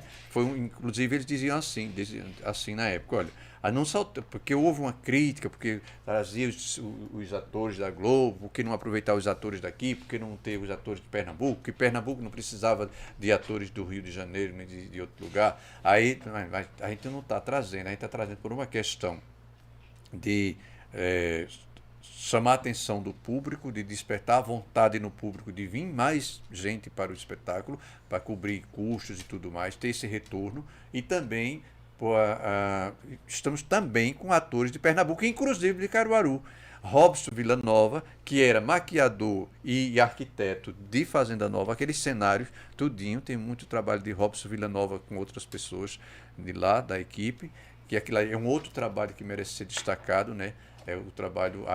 inclusive eles diziam assim na época, olha, não só porque houve uma crítica, porque trazia os atores da Globo, porque não aproveitar os atores daqui, porque não ter os atores de Pernambuco, porque Pernambuco não precisava de atores do Rio de Janeiro nem de outro lugar. Aí a gente não está trazendo, a gente está trazendo por uma questão de chamar a atenção do público, de despertar a vontade no público de vir mais gente para o espetáculo, para cobrir custos e tudo mais, ter esse retorno. E também estamos também com atores de Pernambuco, inclusive de Caruaru. Robson Villanova, que era maquiador e arquiteto de Fazenda Nova, aqueles cenários, tudinho, tem muito trabalho de Robson Villanova com outras pessoas de lá, da equipe, que aquilo aí é um outro trabalho que merece ser destacado, né? É o trabalho,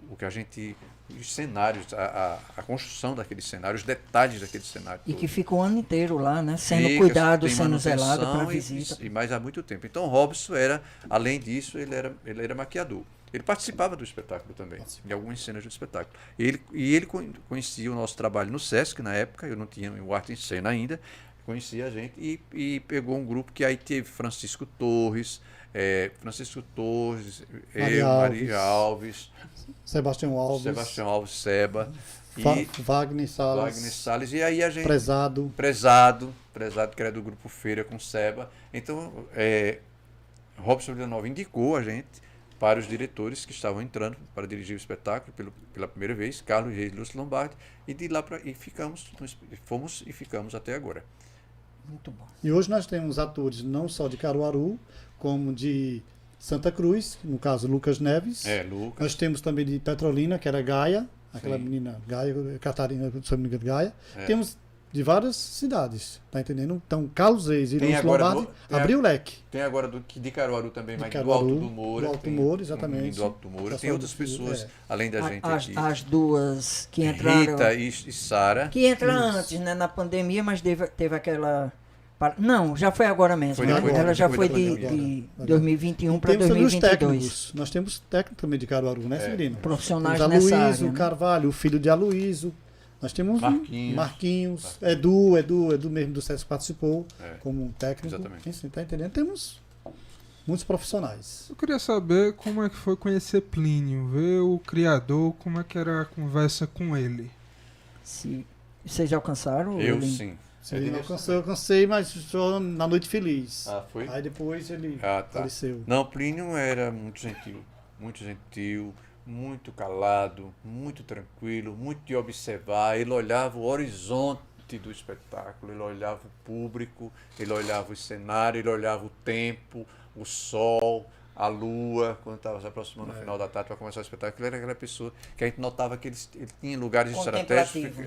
o que a gente, os cenários, a construção daqueles cenários, os detalhes daquele cenário. E todo. que fica o ano inteiro lá, né? Sendo Fica, cuidado, tem sendo zelado para manutenção visita. e mais há muito tempo. Então, Robson era, além disso, ele era maquiador. Ele participava do espetáculo também, de algumas cenas do espetáculo. Ele conhecia o nosso trabalho no Sesc na época, eu não tinha o Arte em Cena ainda, conhecia a gente e pegou um grupo que aí teve Francisco Torres, Maria Alves, Sebastião Alves, Seba, e Wagner Salles, e aí a gente... Prezado, que era do Grupo Feira com Seba. Então, Robson Villanova indicou a gente para os diretores que estavam entrando para dirigir o espetáculo pela primeira vez, Carlos Reis e Lúcio Lombardi, e de lá fomos e ficamos até agora. Muito bom. E hoje nós temos atores não só de Caruaru, como de Santa Cruz, no caso Lucas Neves. Lucas. Nós temos também de Petrolina, que era Gaia, aquela Sim. menina Gaia, Catarina, se não me engano, Gaia. É. Temos de várias cidades, tá entendendo? Então, Carlos Reis e Tem Lúcio agora Lombardi abriu o leque. Tem agora de Caruaru também, mas Caruaru, do Alto do Moura. do Alto do Moura, exatamente. Do Alto do Moura. Já Tem só outras pessoas, além da gente aqui. As duas que entraram... Rita e Sara. Que entra antes, né? Na pandemia, mas teve aquela... Não, já foi agora mesmo. Foi Né? depois, Ela já depois foi da de pandemia. 2021 para Temos também os 2022. técnicos. Nós temos técnico também de Caruaru, né, Severino? Profissionais Temos nessa Aloysio área, né? Carvalho, o filho de Aloysio. Nós temos Marquinhos. Edu mesmo do SESC participou como técnico. Exatamente. Enfim, tá entendendo? Temos muitos profissionais. Eu queria saber como é que foi conhecer Plínio, ver o criador, como é que era a conversa com ele. Vocês já alcançaram? Eu ele? sim. Eu alcancei, mas só na Noite Feliz. Ah, foi? Aí depois ele Tá. faleceu. Não, Plínio era muito gentil, muito calado, muito tranquilo, muito de observar. Ele olhava o horizonte do espetáculo, ele olhava o público, ele olhava o cenário, ele olhava o tempo, o sol, a lua, quando estava se aproximando no final da tarde para começar o espetáculo. Ele era aquela pessoa que a gente notava que ele tinha lugares estratégicos.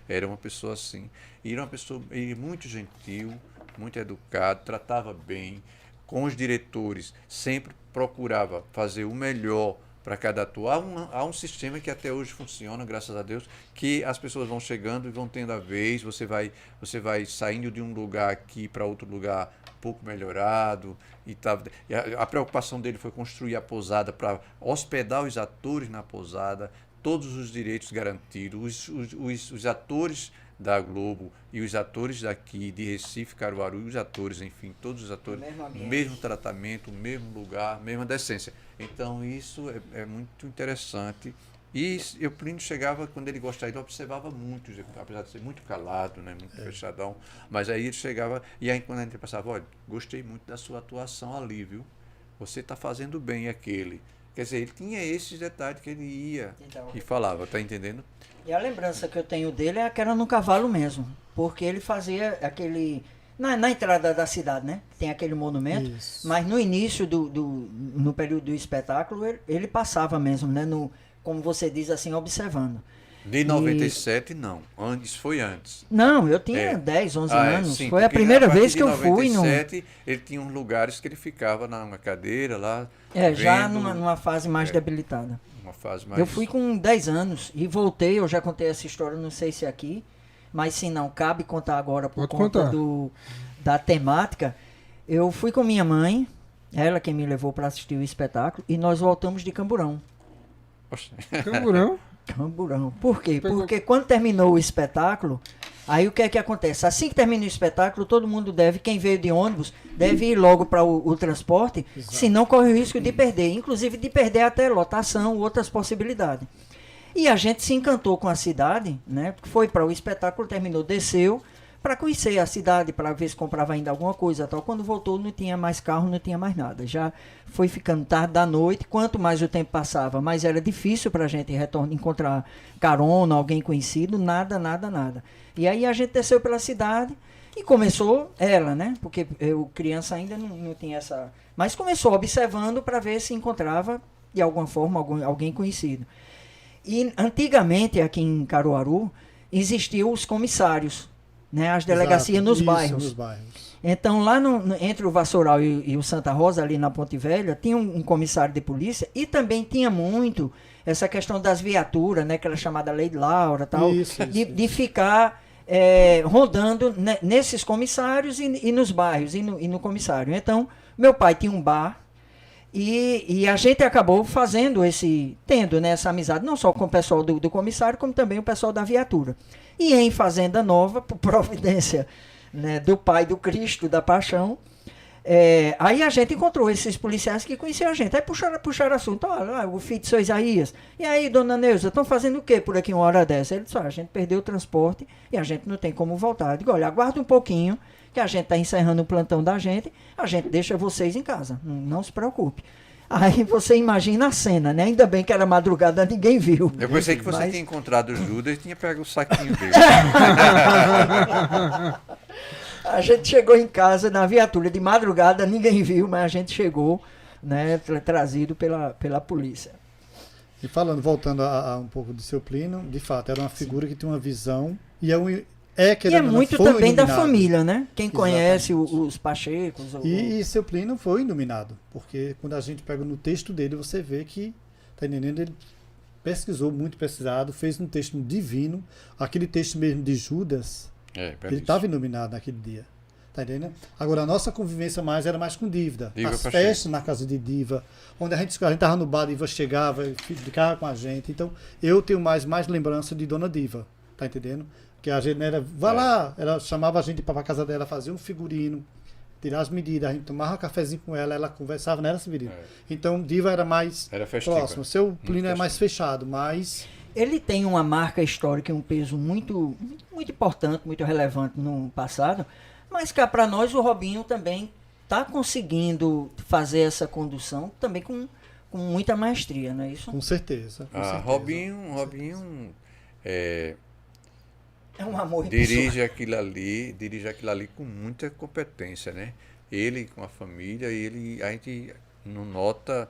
Era uma pessoa assim. E era uma pessoa muito gentil, muito educado, tratava bem. Com os diretores, sempre procurava fazer o melhor para cada ator. Há um sistema que até hoje funciona, graças a Deus, que as pessoas vão chegando e vão tendo a vez, você vai saindo de um lugar aqui para outro lugar um pouco melhorado. E a preocupação dele foi construir a pousada para hospedar os atores na pousada, todos os direitos garantidos, os atores da Globo e os atores daqui de Recife, Caruaru, os atores, enfim, todos os atores, mesmo tratamento, mesmo lugar, mesma decência. Então isso é muito interessante. E o Plínio chegava, quando ele gostava, ele observava muito, apesar de ser muito calado, né, muito fechadão, mas aí ele chegava, e aí quando a gente passava, olha, gostei muito da sua atuação ali, viu? Você está fazendo bem aquele. Quer dizer, ele tinha esses detalhes que ele ia e falava, tá entendendo? E a lembrança que eu tenho dele é que era no cavalo mesmo, porque ele fazia aquele... Na entrada da cidade, né? Tem aquele monumento, mas no início no período do espetáculo, ele passava mesmo, né? Como você diz assim, observando. De 97, não. Foi antes. Não, eu tinha 10, 11 anos. Sim, foi a primeira vez que eu fui. Em 97, ele tinha uns lugares que ele ficava numa cadeira lá. Já numa fase mais debilitada. Uma fase mais... Eu fui com 10 anos e voltei, eu já contei essa história, não sei se aqui, mas se não cabe contar agora por conta da temática. Eu fui com minha mãe, ela quem me levou para assistir o espetáculo, e nós voltamos de Camburão. Camburão? Camburão. Por quê? Porque quando terminou o espetáculo, aí o que é que acontece? Assim que termina o espetáculo, todo mundo quem veio de ônibus, deve ir logo para o transporte, senão corre o risco de perder, inclusive de perder até lotação, outras possibilidades. E a gente se encantou com a cidade, né? Foi para o espetáculo, terminou, desceu, para conhecer a cidade, para ver se comprava ainda alguma coisa. Tal. Quando voltou, não tinha mais carro, não tinha mais nada. Já foi ficando tarde da noite. Quanto mais o tempo passava, mais era difícil para a gente encontrar carona, alguém conhecido. Nada. E aí a gente desceu pela cidade e começou ela, né? Porque eu, criança, ainda não tinha essa... Mas começou observando para ver se encontrava de alguma forma, alguém conhecido. E antigamente, aqui em Caruaru, existiam os comissários, né, as delegacias Exato, nos isso, bairros. nos bairros. Então, lá entre o Vassoural e o Santa Rosa, ali na Ponte Velha, tinha um comissário de polícia e também tinha muito essa questão das viaturas, né, que era chamada Lei de Laura, tal, de ficar rodando nesses comissários e nos bairros e no comissário. Então, meu pai tinha um bar e a gente acabou tendo, né, essa amizade, não só com o pessoal do comissário, como também o pessoal da viatura. E em Fazenda Nova, por providência, né, do pai do Cristo, da Paixão, aí a gente encontrou esses policiais que conheciam a gente. Aí puxaram assunto. Olha, o filho de seu Isaías. E aí, dona Neuza, estão fazendo o quê por aqui uma hora dessa? Ele disse, a gente perdeu o transporte e a gente não tem como voltar. Eu digo, olha, aguarda um pouquinho, que a gente está encerrando o plantão da gente, a gente deixa vocês em casa. Não se preocupe. Aí você imagina a cena, né? Ainda bem que era madrugada, ninguém viu. Eu pensei que você tinha encontrado o Judas e tinha pego o saquinho dele. A gente chegou em casa na viatura de madrugada, ninguém viu, mas a gente chegou, né, trazido pela polícia. E voltando a um pouco do seu Plínio, de fato, era uma figura que tinha uma visão e é muito também da família, né? Quem Exatamente. Conhece os Pachecos. E seu Plínio foi iluminado, porque quando a gente pega no texto dele, você vê que, tá entendendo? Ele pesquisou, muito pesquisado, fez um texto divino, aquele texto mesmo de Judas, ele estava iluminado naquele dia. Tá entendendo? Agora, a nossa convivência era mais com Diva. As festas na casa de Diva, onde a gente estava no bar, a Diva chegava e ficava com a gente. Então, eu tenho mais lembrança de Dona Diva, tá entendendo? Que a gente lá, ela chamava a gente para a casa dela, fazer um figurino, tirar as medidas, a gente tomava um cafezinho com ela conversava, não era Severino. Então, Diva era mais próximo. Seu Plínio é mais fechado, mas... Ele tem uma marca histórica e um peso muito, muito importante, muito relevante no passado, mas cá para nós o Robinho também está conseguindo fazer essa condução também com muita maestria, não é isso? Com certeza. Robinho é um amor dirige aquilo ali com muita competência, né? Ele com a família, a gente não nota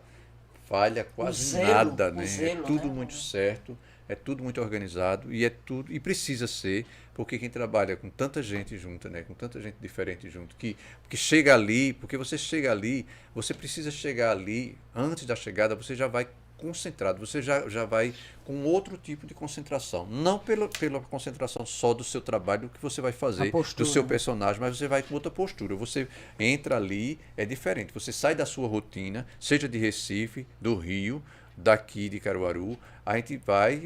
falha quase nada, né? É tudo muito certo, é tudo muito organizado e precisa ser, porque quem trabalha com tanta gente junta, né? Com tanta gente diferente junto, que chega ali, porque você chega ali, você precisa chegar ali, antes da chegada você já vai concentrado, você já vai com outro tipo de concentração, não pela concentração só do seu trabalho, do que você vai fazer, do seu personagem, mas você vai com outra postura, você entra ali, é diferente, você sai da sua rotina, seja de Recife, do Rio, daqui de Caruaru, a gente vai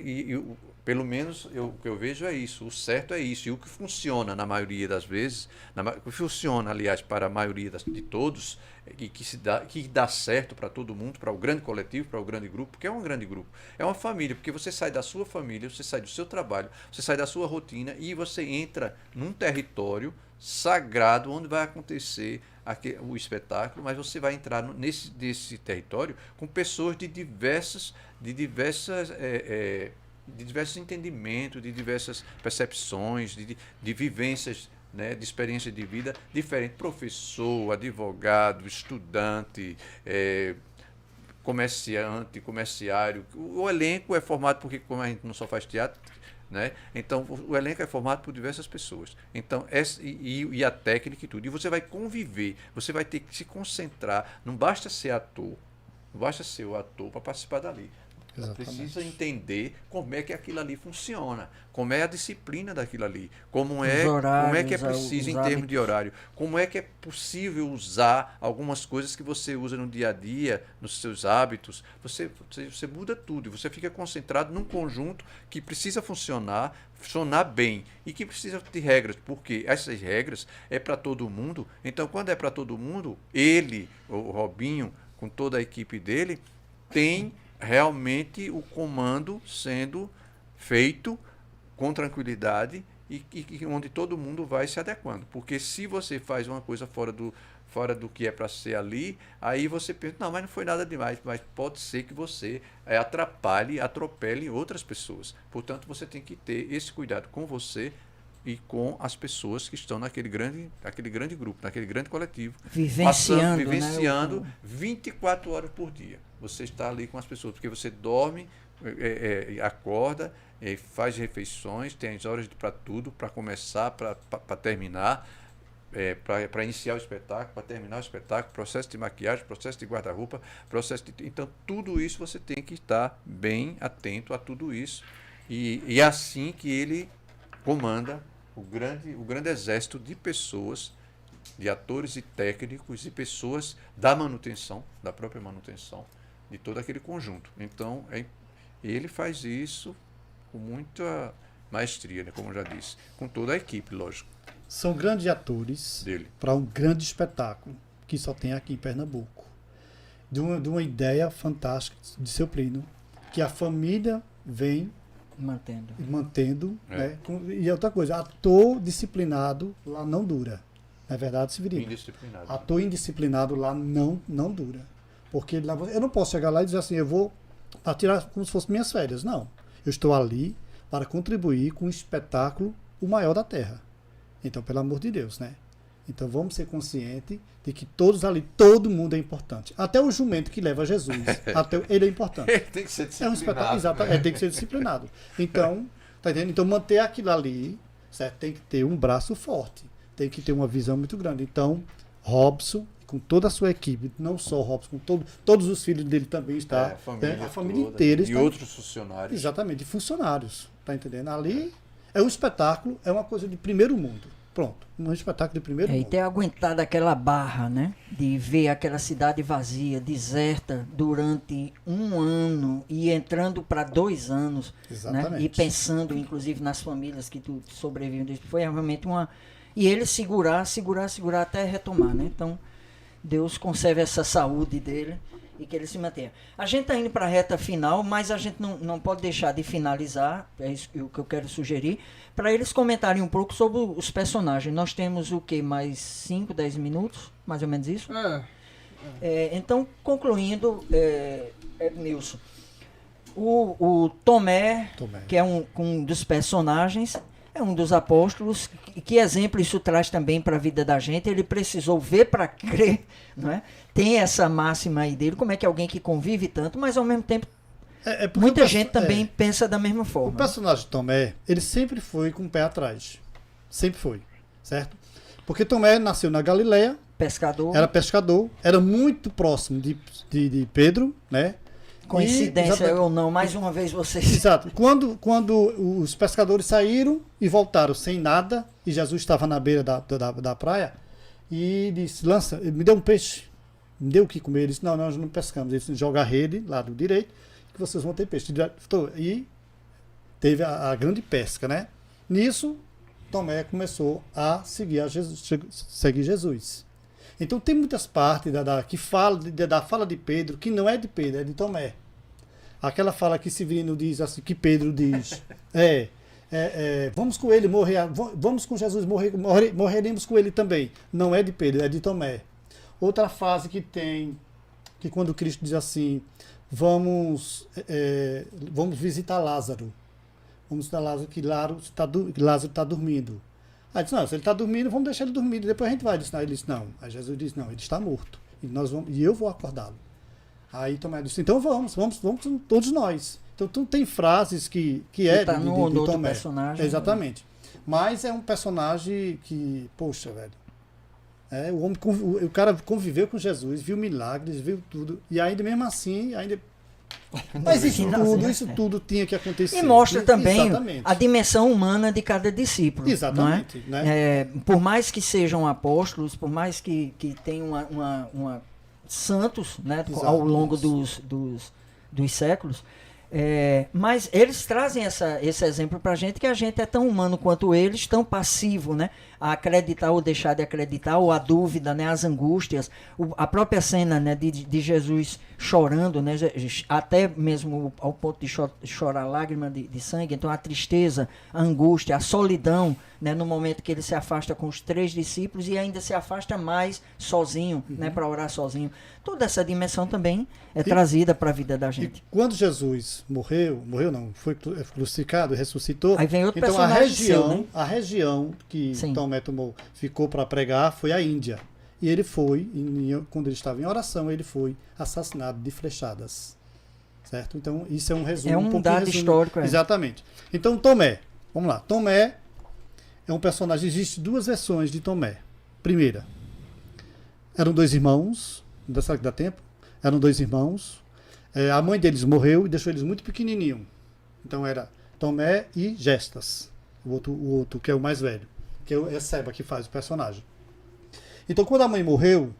pelo menos o que eu vejo é isso, o certo é isso, e o que funciona na maioria das vezes, o que funciona, aliás, para a maioria de todos, que dá certo para todo mundo, para o grande coletivo, para o grande grupo, porque é um grande grupo, é uma família, porque você sai da sua família, você sai do seu trabalho, você sai da sua rotina e você entra num território sagrado onde vai acontecer o espetáculo, mas você vai entrar nesse território com pessoas de diversos entendimentos, de diversas percepções, de vivências, né, de experiência de vida diferente, professor, advogado, estudante, comerciário. O elenco é formado porque, como a gente não só faz teatro, né, então o elenco é formado por diversas pessoas. Então, e a técnica e tudo. E você vai conviver, você vai ter que se concentrar, não basta ser ator, não basta ser o ator para participar dali. Precisa entender como é que aquilo ali funciona, como é a disciplina daquilo ali, como é que é preciso em termos de horário, como é que é possível usar algumas coisas que você usa no dia a dia, nos seus hábitos. Você muda tudo, você fica concentrado num conjunto que precisa funcionar bem e que precisa de regras, porque essas regras é para todo mundo. Então, quando é para todo mundo, o Robinho, com toda a equipe dele, tem realmente o comando sendo feito com tranquilidade e onde todo mundo vai se adequando. Porque se você faz uma coisa fora do que é para ser ali, aí você pensa, não, mas não foi nada demais, mas pode ser que você atropele outras pessoas. Portanto, você tem que ter esse cuidado com você, e com as pessoas que estão naquele grande grupo, naquele grande coletivo. Vivenciando, Vivenciando 24 horas por dia. Você está ali com as pessoas, porque você dorme, acorda, faz refeições, tem as horas para tudo, para começar, para terminar, para iniciar o espetáculo, para terminar o espetáculo, processo de maquiagem, processo de guarda-roupa, então tudo isso você tem que estar bem atento a tudo isso, e é assim que ele comanda o grande exército de pessoas, de atores e técnicos e pessoas da manutenção, da própria manutenção de todo aquele conjunto. Então ele faz isso com muita maestria, né, como eu já disse, com toda a equipe, lógico. São grandes atores Dele. para um grande espetáculo que só tem aqui em Pernambuco. De uma ideia fantástica de seu Plínio, que a família vem mantendo. Né? E outra coisa, ator disciplinado lá não dura. Não é verdade, Severino? Indisciplinado. Ator indisciplinado lá não dura. Porque lá, eu não posso chegar lá e dizer assim, eu vou tirar como se fossem minhas férias. Não. Eu estou ali para contribuir com um espetáculo o maior da Terra. Então, pelo amor de Deus, né? Então, vamos ser conscientes de que todos ali, todo mundo é importante. Até o jumento que leva Jesus, ele é importante. Ele tem que ser disciplinado. É um espetáculo, exatamente, tem que ser disciplinado. Então, tá entendendo? Então, manter aquilo ali, certo? Tem que ter um braço forte, tem que ter uma visão muito grande. Então, Robson, com toda a sua equipe, não só o Robson, com todos os filhos dele também está, a família inteira está. E outros funcionários. Exatamente, funcionários, tá entendendo? Ali é um espetáculo, é uma coisa de primeiro mundo. Pronto, um espetáculo de primeiro mundo. E ter aguentado aquela barra, né? De ver aquela cidade vazia, deserta, durante 1 ano e entrando para 2 anos. Exatamente. Né? E pensando, inclusive, nas famílias que sobrevivem. Foi realmente uma... E ele segurar até retomar, né? Então, Deus conserve essa saúde dele e que ele se mantenha. A gente está indo para a reta final, mas a gente não pode deixar de finalizar, é isso que eu quero sugerir, para eles comentarem um pouco sobre os personagens. Nós temos o quê? Mais 5, 10 minutos? Mais ou menos isso? Então, concluindo, Nilson, o Tomé, que é um dos personagens, é um dos apóstolos. Que exemplo isso traz também para a vida da gente? Ele precisou ver para crer, não é? Tem essa máxima aí dele, como é que alguém que convive tanto, mas ao mesmo tempo muita gente também pensa da mesma forma. O personagem Tomé, ele sempre foi com o pé atrás. Sempre foi, certo? Porque Tomé nasceu na Galileia. Era pescador, era muito próximo de Pedro, né? Coincidência ou não, mais uma vez vocês... Exato. Quando os pescadores saíram e voltaram sem nada, e Jesus estava na beira da praia, e disse, me dê um peixe, me dê o que comer. Ele disse, não, nós não pescamos. Ele disse, joga a rede, lado direito, que vocês vão ter peixe. E teve a grande pesca, né? Nisso, Tomé começou a seguir Jesus. Então tem muitas partes da fala de Pedro que não é de Pedro, é de Tomé. Aquela fala que Severino diz assim, que Pedro diz, vamos com ele morrer, vamos com Jesus morreremos com ele também. Não é de Pedro, é de Tomé. Outra frase que tem, que quando Cristo diz assim, vamos visitar Lázaro. Vamos visitar Lázaro, que Lázaro está dormindo. Aí disse, não, se ele está dormindo, vamos deixar ele dormir, depois a gente vai. Ele disse, não. Aí Jesus disse, não, ele está morto. E eu vou acordá-lo. Aí Tomé disse, então vamos todos nós. Então tem frases que é tá no de Tomé. Personagem. Exatamente. Mas é um personagem que, poxa, velho. O cara conviveu com Jesus, viu milagres, viu tudo. E ainda mesmo assim, mas isso tudo tinha que acontecer. E mostra também Exatamente. A dimensão humana de cada discípulo. Exatamente. Não é? Né? Por mais que sejam apóstolos, por mais que tenham uma santos, né, ao longo dos séculos, mas eles trazem esse exemplo para a gente, que a gente é tão humano quanto eles, tão passivo, né, a acreditar ou deixar de acreditar, ou a dúvida, né, as angústias, a própria cena, né, de Jesus chorando, né, até mesmo ao ponto de chorar lágrima de sangue. Então a tristeza, a angústia, a solidão, né, no momento que ele se afasta com os 3 discípulos e ainda se afasta mais sozinho, né, para orar sozinho. Toda essa dimensão também é trazida para a vida da gente. E quando Jesus morreu não, foi crucificado, ressuscitou. Aí vem outro Então personagem seu, né? a região que Sim. Tomé ficou para pregar foi a Índia. E ele foi, quando ele estava em oração, ele foi assassinado de flechadas. Certo? Então, isso é um resumo. É um pouquinho dado resumo. histórico. Exatamente. Então, Tomé. Vamos lá. Tomé é um personagem. Existem duas versões de Tomé. Primeira, eram dois irmãos. Será que dá tempo? Eram dois irmãos. A mãe deles morreu e deixou eles muito pequenininhos. Então, era Tomé e Gestas. O outro que é o mais velho. Que é Seba que faz o personagem. Então, quando a mãe morreu,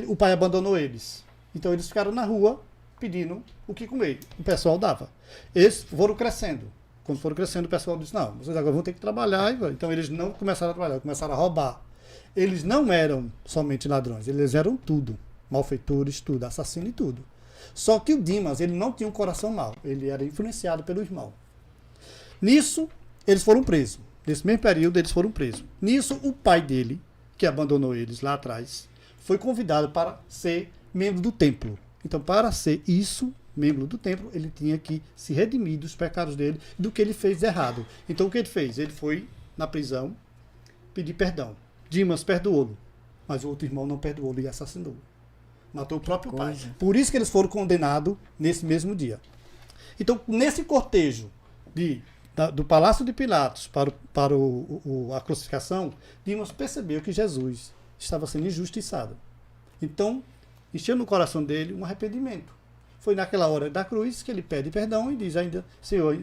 o pai abandonou eles. Então, eles ficaram na rua pedindo o que comer. O pessoal dava. Eles foram crescendo. Quando foram crescendo, o pessoal disse, não, vocês agora vão ter que trabalhar. Então, eles não começaram a trabalhar, começaram a roubar. Eles não eram somente ladrões, eles eram tudo. Malfeitores, tudo, assassinos e tudo. Só que o Dimas, ele não tinha um coração mau. Ele era influenciado pelo irmão. Nisso, eles foram presos. Nesse mesmo período, eles foram presos. Nisso, o pai dele, que abandonou eles lá atrás, foi convidado para ser membro do templo. Então, para ser isso, membro do templo, ele tinha que se redimir dos pecados dele, do que ele fez de errado. Então, o que ele fez? Ele foi na prisão pedir perdão. Dimas perdoou-lo, mas o outro irmão não perdoou e assassinou. Matou o próprio pai. Por isso que eles foram condenados nesse mesmo dia. Então, nesse cortejo do Palácio de Pilatos para a crucificação, Dimas percebeu que Jesus estava sendo injustiçado. Então, encheu no coração dele um arrependimento. Foi naquela hora da cruz que ele pede perdão e diz ainda, Senhor,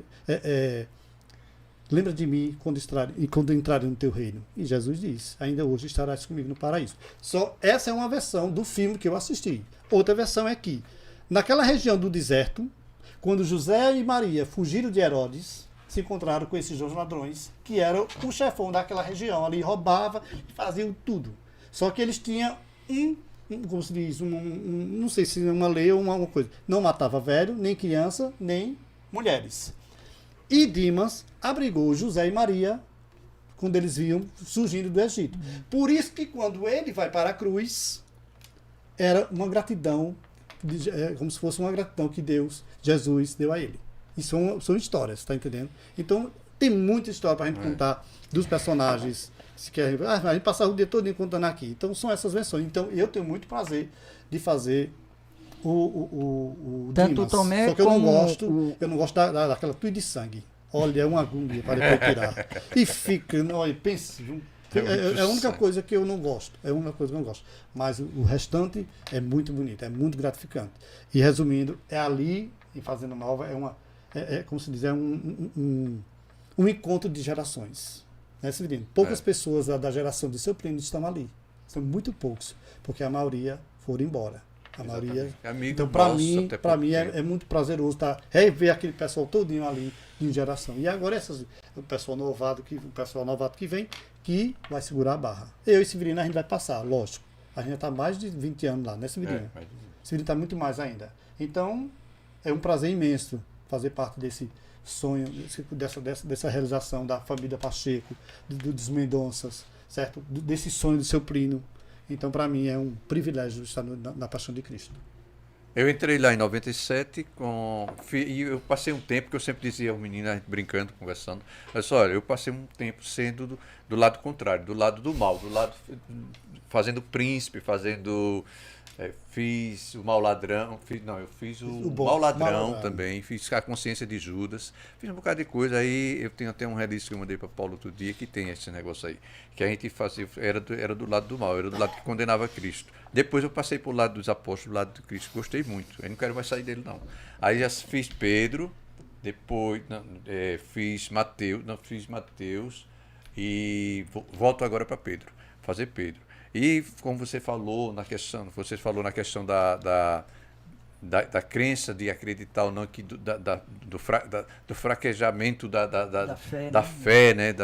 lembra de mim quando entrarem no teu reino. E Jesus diz, ainda hoje estarás comigo no paraíso. Só essa é uma versão do filme que eu assisti. Outra versão é que, naquela região do deserto, quando José e Maria fugiram de Herodes, se encontraram com esses dois ladrões, que eram o chefão daquela região. Ali roubava e faziam tudo. Só que eles tinham como se diz, não sei se é uma lei ou uma coisa. Não matava velho, nem criança, nem mulheres. E Dimas abrigou José e Maria quando eles vinham surgindo do Egito. Por isso que quando ele vai para a cruz, era uma gratidão, como se fosse uma gratidão que Jesus deu a ele. E são histórias, está entendendo? Então, tem muita história para a gente contar dos personagens. A gente passar o dia todo contando aqui. Então, são essas versões. Então, eu tenho muito prazer de fazer o tanto Dimas. Tomé Só que eu não gosto daquela tudo de sangue. Olha, é uma agonia para depois tirar. E fica, olha, pense, é a única coisa que eu não gosto. É a única coisa que eu não gosto. Mas o restante é muito bonito, é muito gratificante. E resumindo, é ali, em Fazenda Nova, como se diz, um encontro de gerações. Né, Severino? Poucas pessoas da geração de seu primo estão ali. São muito poucos, porque a maioria foram embora. A maioria. Então, para mim é muito prazeroso rever aquele pessoal todinho ali em geração. E agora o pessoal novato que vem, que vai segurar a barra. Eu e Severino, a gente vai passar, lógico. A gente já está mais de 20 anos lá, né, Severino? Severino está muito mais ainda. Então, é um prazer imenso fazer parte desse sonho, dessa realização da família Pacheco, dos Mendonças, certo? Desse sonho do seu primo. Então, para mim, é um privilégio estar na Paixão de Cristo. Eu entrei lá em 97 e eu passei um tempo, que eu sempre dizia aos meninos, brincando, conversando, olha, eu passei um tempo sendo do lado contrário, do lado do mal, fazendo príncipe, fiz o mau ladrão, eu fiz o mau ladrão também, fiz a consciência de Judas, fiz um bocado de coisa. Aí eu tenho até um release que eu mandei para Paulo outro dia, que tem esse negócio aí, que a gente fazia, era do lado do mal, era do lado que condenava Cristo. Depois eu passei para o lado dos apóstolos, do lado de Cristo, gostei muito, eu não quero mais sair dele não. Aí já fiz Pedro, depois fiz Mateus e volto agora para Pedro, fazer Pedro. E como você falou na questão, da crença de acreditar ou não, que do fraquejamento da fé, né?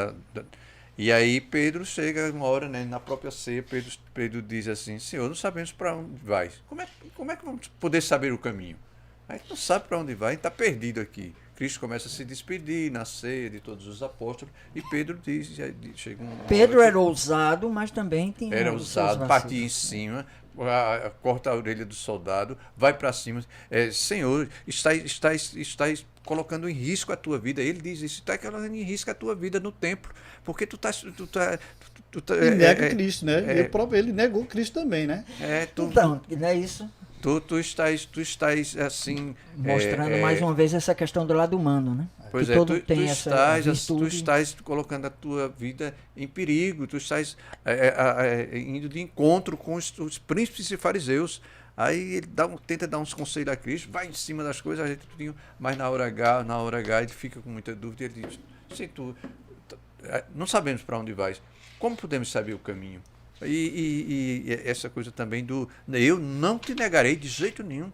E aí Pedro chega uma hora, né, na própria ceia, Pedro diz assim: Senhor, não sabemos para onde vai. Como é que vamos poder saber o caminho? A gente não sabe para onde vai, a gente está perdido aqui. Cristo começa a se despedir na ceia de todos os apóstolos, e Pedro diz, chega Pedro era ousado, mas também tinha era os seus ousado, vacilos. partia em cima, corta a orelha do soldado, vai para cima. Senhor, estás colocando em risco a tua vida. Ele diz isso, está colocando em risco a tua vida no templo, porque tu tá E nega Cristo, né? E o próprio ele negou Cristo também, né? Então, não é isso? Tu estás assim Mostrando mais uma vez essa questão do lado humano, né? Pois que é, todo tu tem essa tu virtude. estás colocando a tua vida em perigo, tu estás indo de encontro com os príncipes e fariseus. Aí ele tenta dar uns conselhos a Cristo, vai em cima das coisas, a gente tudinho, mas na hora H ele fica com muita dúvida, ele diz, se tu não sabemos para onde vais, como podemos saber o caminho? E essa coisa também do eu não te negarei de jeito nenhum,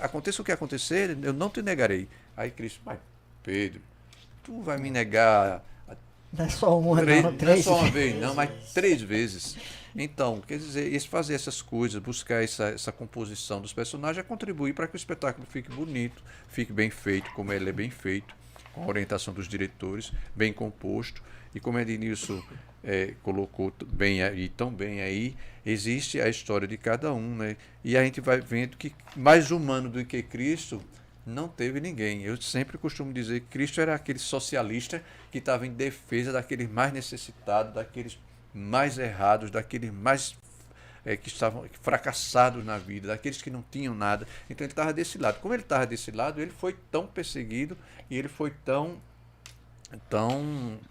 aconteça o que acontecer, eu não te negarei. Aí Cristo, mas Pedro, tu vai me negar Não é só uma, não, não é três. só uma vez, não, mas 3 vezes. Então, quer dizer, fazer essas coisas, buscar essa composição dos personagens, é contribuir para que o espetáculo fique bonito, fique bem feito, como ele é bem feito, com a orientação dos diretores, bem composto. E como Ednilson colocou tão bem aí, existe a história de cada um, né? E a gente vai vendo que mais humano do que Cristo não teve ninguém. Eu sempre costumo dizer que Cristo era aquele socialista que estava em defesa daqueles mais necessitados, daqueles mais errados, daqueles mais que estavam fracassados na vida, daqueles que não tinham nada. Então ele estava desse lado. Como ele estava desse lado, ele foi tão perseguido e ele foi tão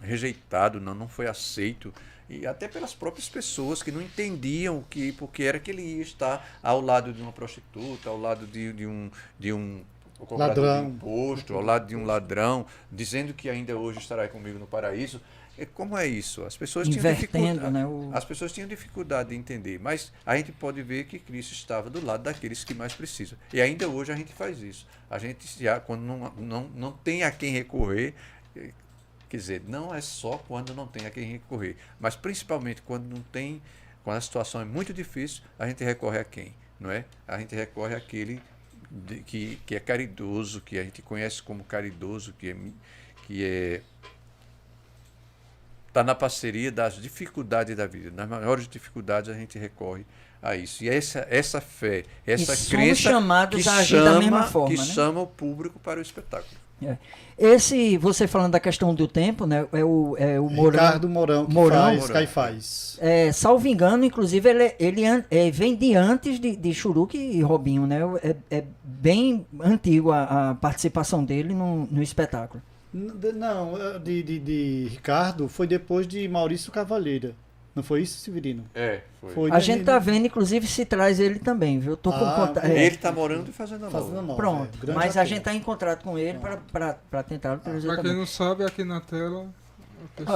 rejeitado, não foi aceito, e até pelas próprias pessoas que não entendiam porque era que ele ia estar ao lado de uma prostituta, ao lado de um ladrão, imposto, ao lado de um ladrão, dizendo que ainda hoje estará comigo no paraíso. Como é isso? As pessoas tinham dificuldade, né, as pessoas tinham dificuldade de entender, mas a gente pode ver que Cristo estava do lado daqueles que mais precisam. E ainda hoje a gente faz isso. A gente já, quando não tem a quem recorrer, quer dizer, não é só quando não tem a quem recorrer, mas principalmente quando quando a situação é muito difícil, a gente recorre a quem? Não é? A gente recorre àquele que é caridoso, que a gente conhece como caridoso, que está na parceria das dificuldades da vida. Nas maiores dificuldades a gente recorre a isso. E essa fé, essa crença chamados a agir da mesma forma, que né? chama o público para o espetáculo. Você falando da questão do tempo, né? É o Ricardo Mourão que faz Caifás. Salvo engano, inclusive, ele vem de antes de Churuque e Robinho, né? É bem antigo a participação dele no espetáculo. Não, de Ricardo foi depois de Maurício Cavalheira. Não foi isso, Severino? Foi. A gente tá vendo, inclusive, se traz ele também, viu? Tô com contato. Ele tá morando e fazendo a nova. Pronto, mas a gente tá em contrato com ele para tentar trazer Pra também. quem não sabe, aqui na tela.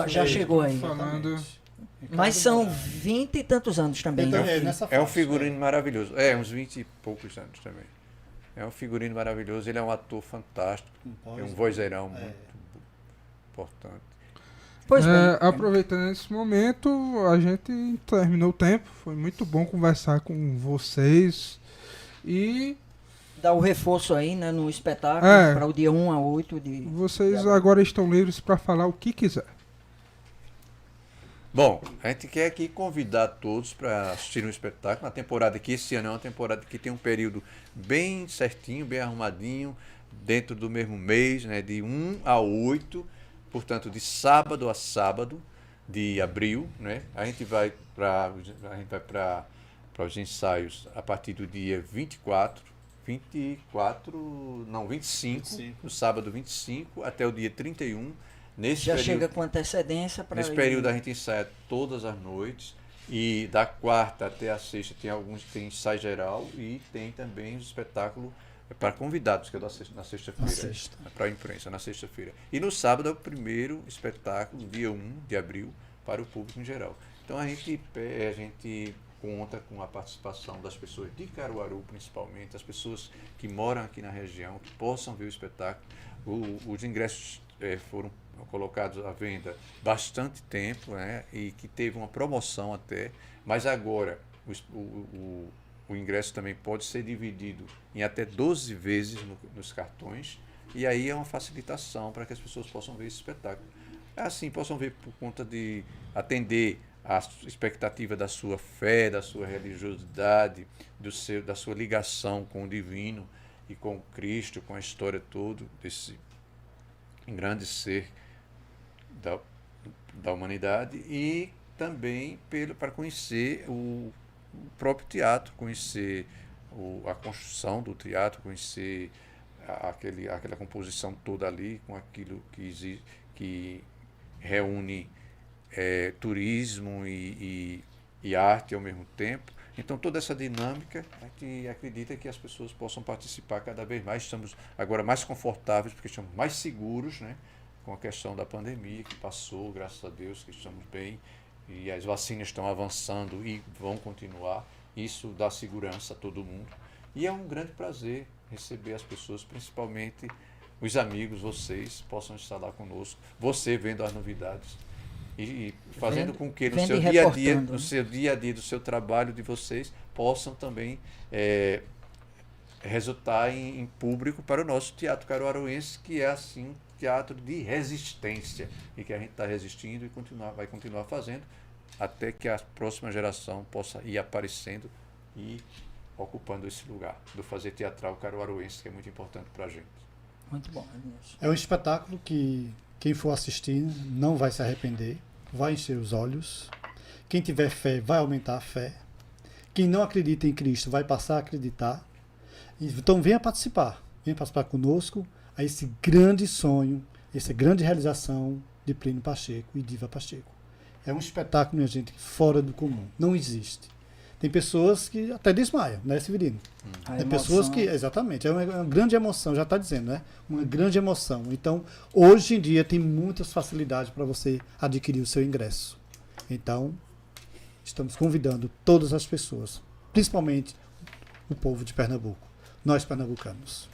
Já chegou aí. Falando. Mas são 20 e tantos anos também, Então, né? é um figurino maravilhoso. Uns 20 e poucos anos também. É um figurino maravilhoso. Ele é um ator fantástico. É um vozeirão muito importante. Pois bem. Aproveitando esse momento, a gente terminou o tempo. Foi muito bom conversar com vocês. E Dá o reforço aí, né, no espetáculo, para o dia 1 a 8 de... vocês agora estão livres para falar o que quiser. Bom, a gente quer aqui convidar todos para assistir um espetáculo. Uma temporada que esse ano é uma temporada que tem um período bem certinho, bem arrumadinho, dentro do mesmo mês, né, de 1 a 8, portanto, de sábado a sábado de abril, né? A gente vai para os ensaios a partir do dia 25, no sábado 25 até o dia 31. Chega com antecedência para nesse período a gente ensaia todas as noites, e da quarta até a sexta tem ensaio geral, e tem também o espetáculo para convidados, que é na sexta-feira, para a imprensa, na sexta-feira. E no sábado é o primeiro espetáculo, dia 1 de abril, para o público em geral. Então a gente conta com a participação das pessoas de Caruaru, principalmente, as pessoas que moram aqui na região, que possam ver o espetáculo. Os ingressos foram colocados à venda bastante tempo, né, e que teve uma promoção até, mas agora o ingresso também pode ser dividido em até 12 vezes nos cartões, E aí é uma facilitação para que as pessoas possam ver esse espetáculo. É assim, possam ver por conta de atender a expectativa da sua fé, da sua religiosidade, da sua ligação com o divino e com Cristo, com a história toda desse grande ser da humanidade, e também para conhecer o próprio teatro, conhecer a construção do teatro, conhecer aquela composição toda ali, com aquilo que reúne turismo e arte ao mesmo tempo. Então, toda essa dinâmica é que acredita que as pessoas possam participar cada vez mais. Estamos agora mais confortáveis, porque estamos mais seguros, né, com a questão da pandemia que passou, graças a Deus que estamos bem, e as vacinas estão avançando e vão continuar. Isso dá segurança a todo mundo. E é um grande prazer receber as pessoas, principalmente os amigos, vocês, possam estar lá conosco, você vendo as novidades e fazendo com que no seu dia a dia, no seu dia a dia do seu trabalho de vocês, possam também resultar em público para o nosso teatro caruaruense, que é assim um teatro de resistência, e que a gente está resistindo e vai continuar fazendo até que a próxima geração possa ir aparecendo e ocupando esse lugar do fazer teatral caruaruense, que é muito importante para a gente. Muito bom, Ednilson. É um espetáculo que quem for assistir não vai se arrepender, vai encher os olhos. Quem tiver fé vai aumentar a fé. Quem não acredita em Cristo vai passar a acreditar. Então venha participar conosco a esse grande sonho, essa grande realização de Plínio Pacheco e Diva Pacheco. É um espetáculo, minha gente, fora do comum. Não existe. Tem pessoas que até desmaiam, né, Severino? Tem pessoas que, exatamente, é uma grande emoção, já está dizendo, né? Uma grande emoção. Então, hoje em dia tem muitas facilidades para você adquirir o seu ingresso. Então, estamos convidando todas as pessoas, principalmente o povo de Pernambuco, nós pernambucanos.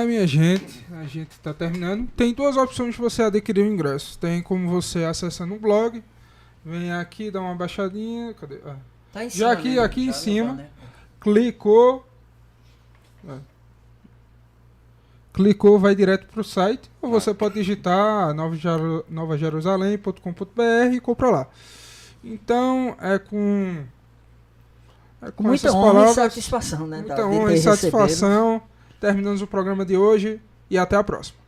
Minha gente, a gente está terminando. Tem duas opções de você adquirir o ingresso. Tem como você acessar no blog, vem aqui, dá uma baixadinha, cadê? Tá em Já cima, aqui né? em cima, né? clicou, vai direto para o site, ou você pode digitar novajerusalém.com.br e compra lá. Então, é com muita essas honra palavras, e satisfação, né? muita honra e satisfação. Terminamos o programa de hoje e até a próxima.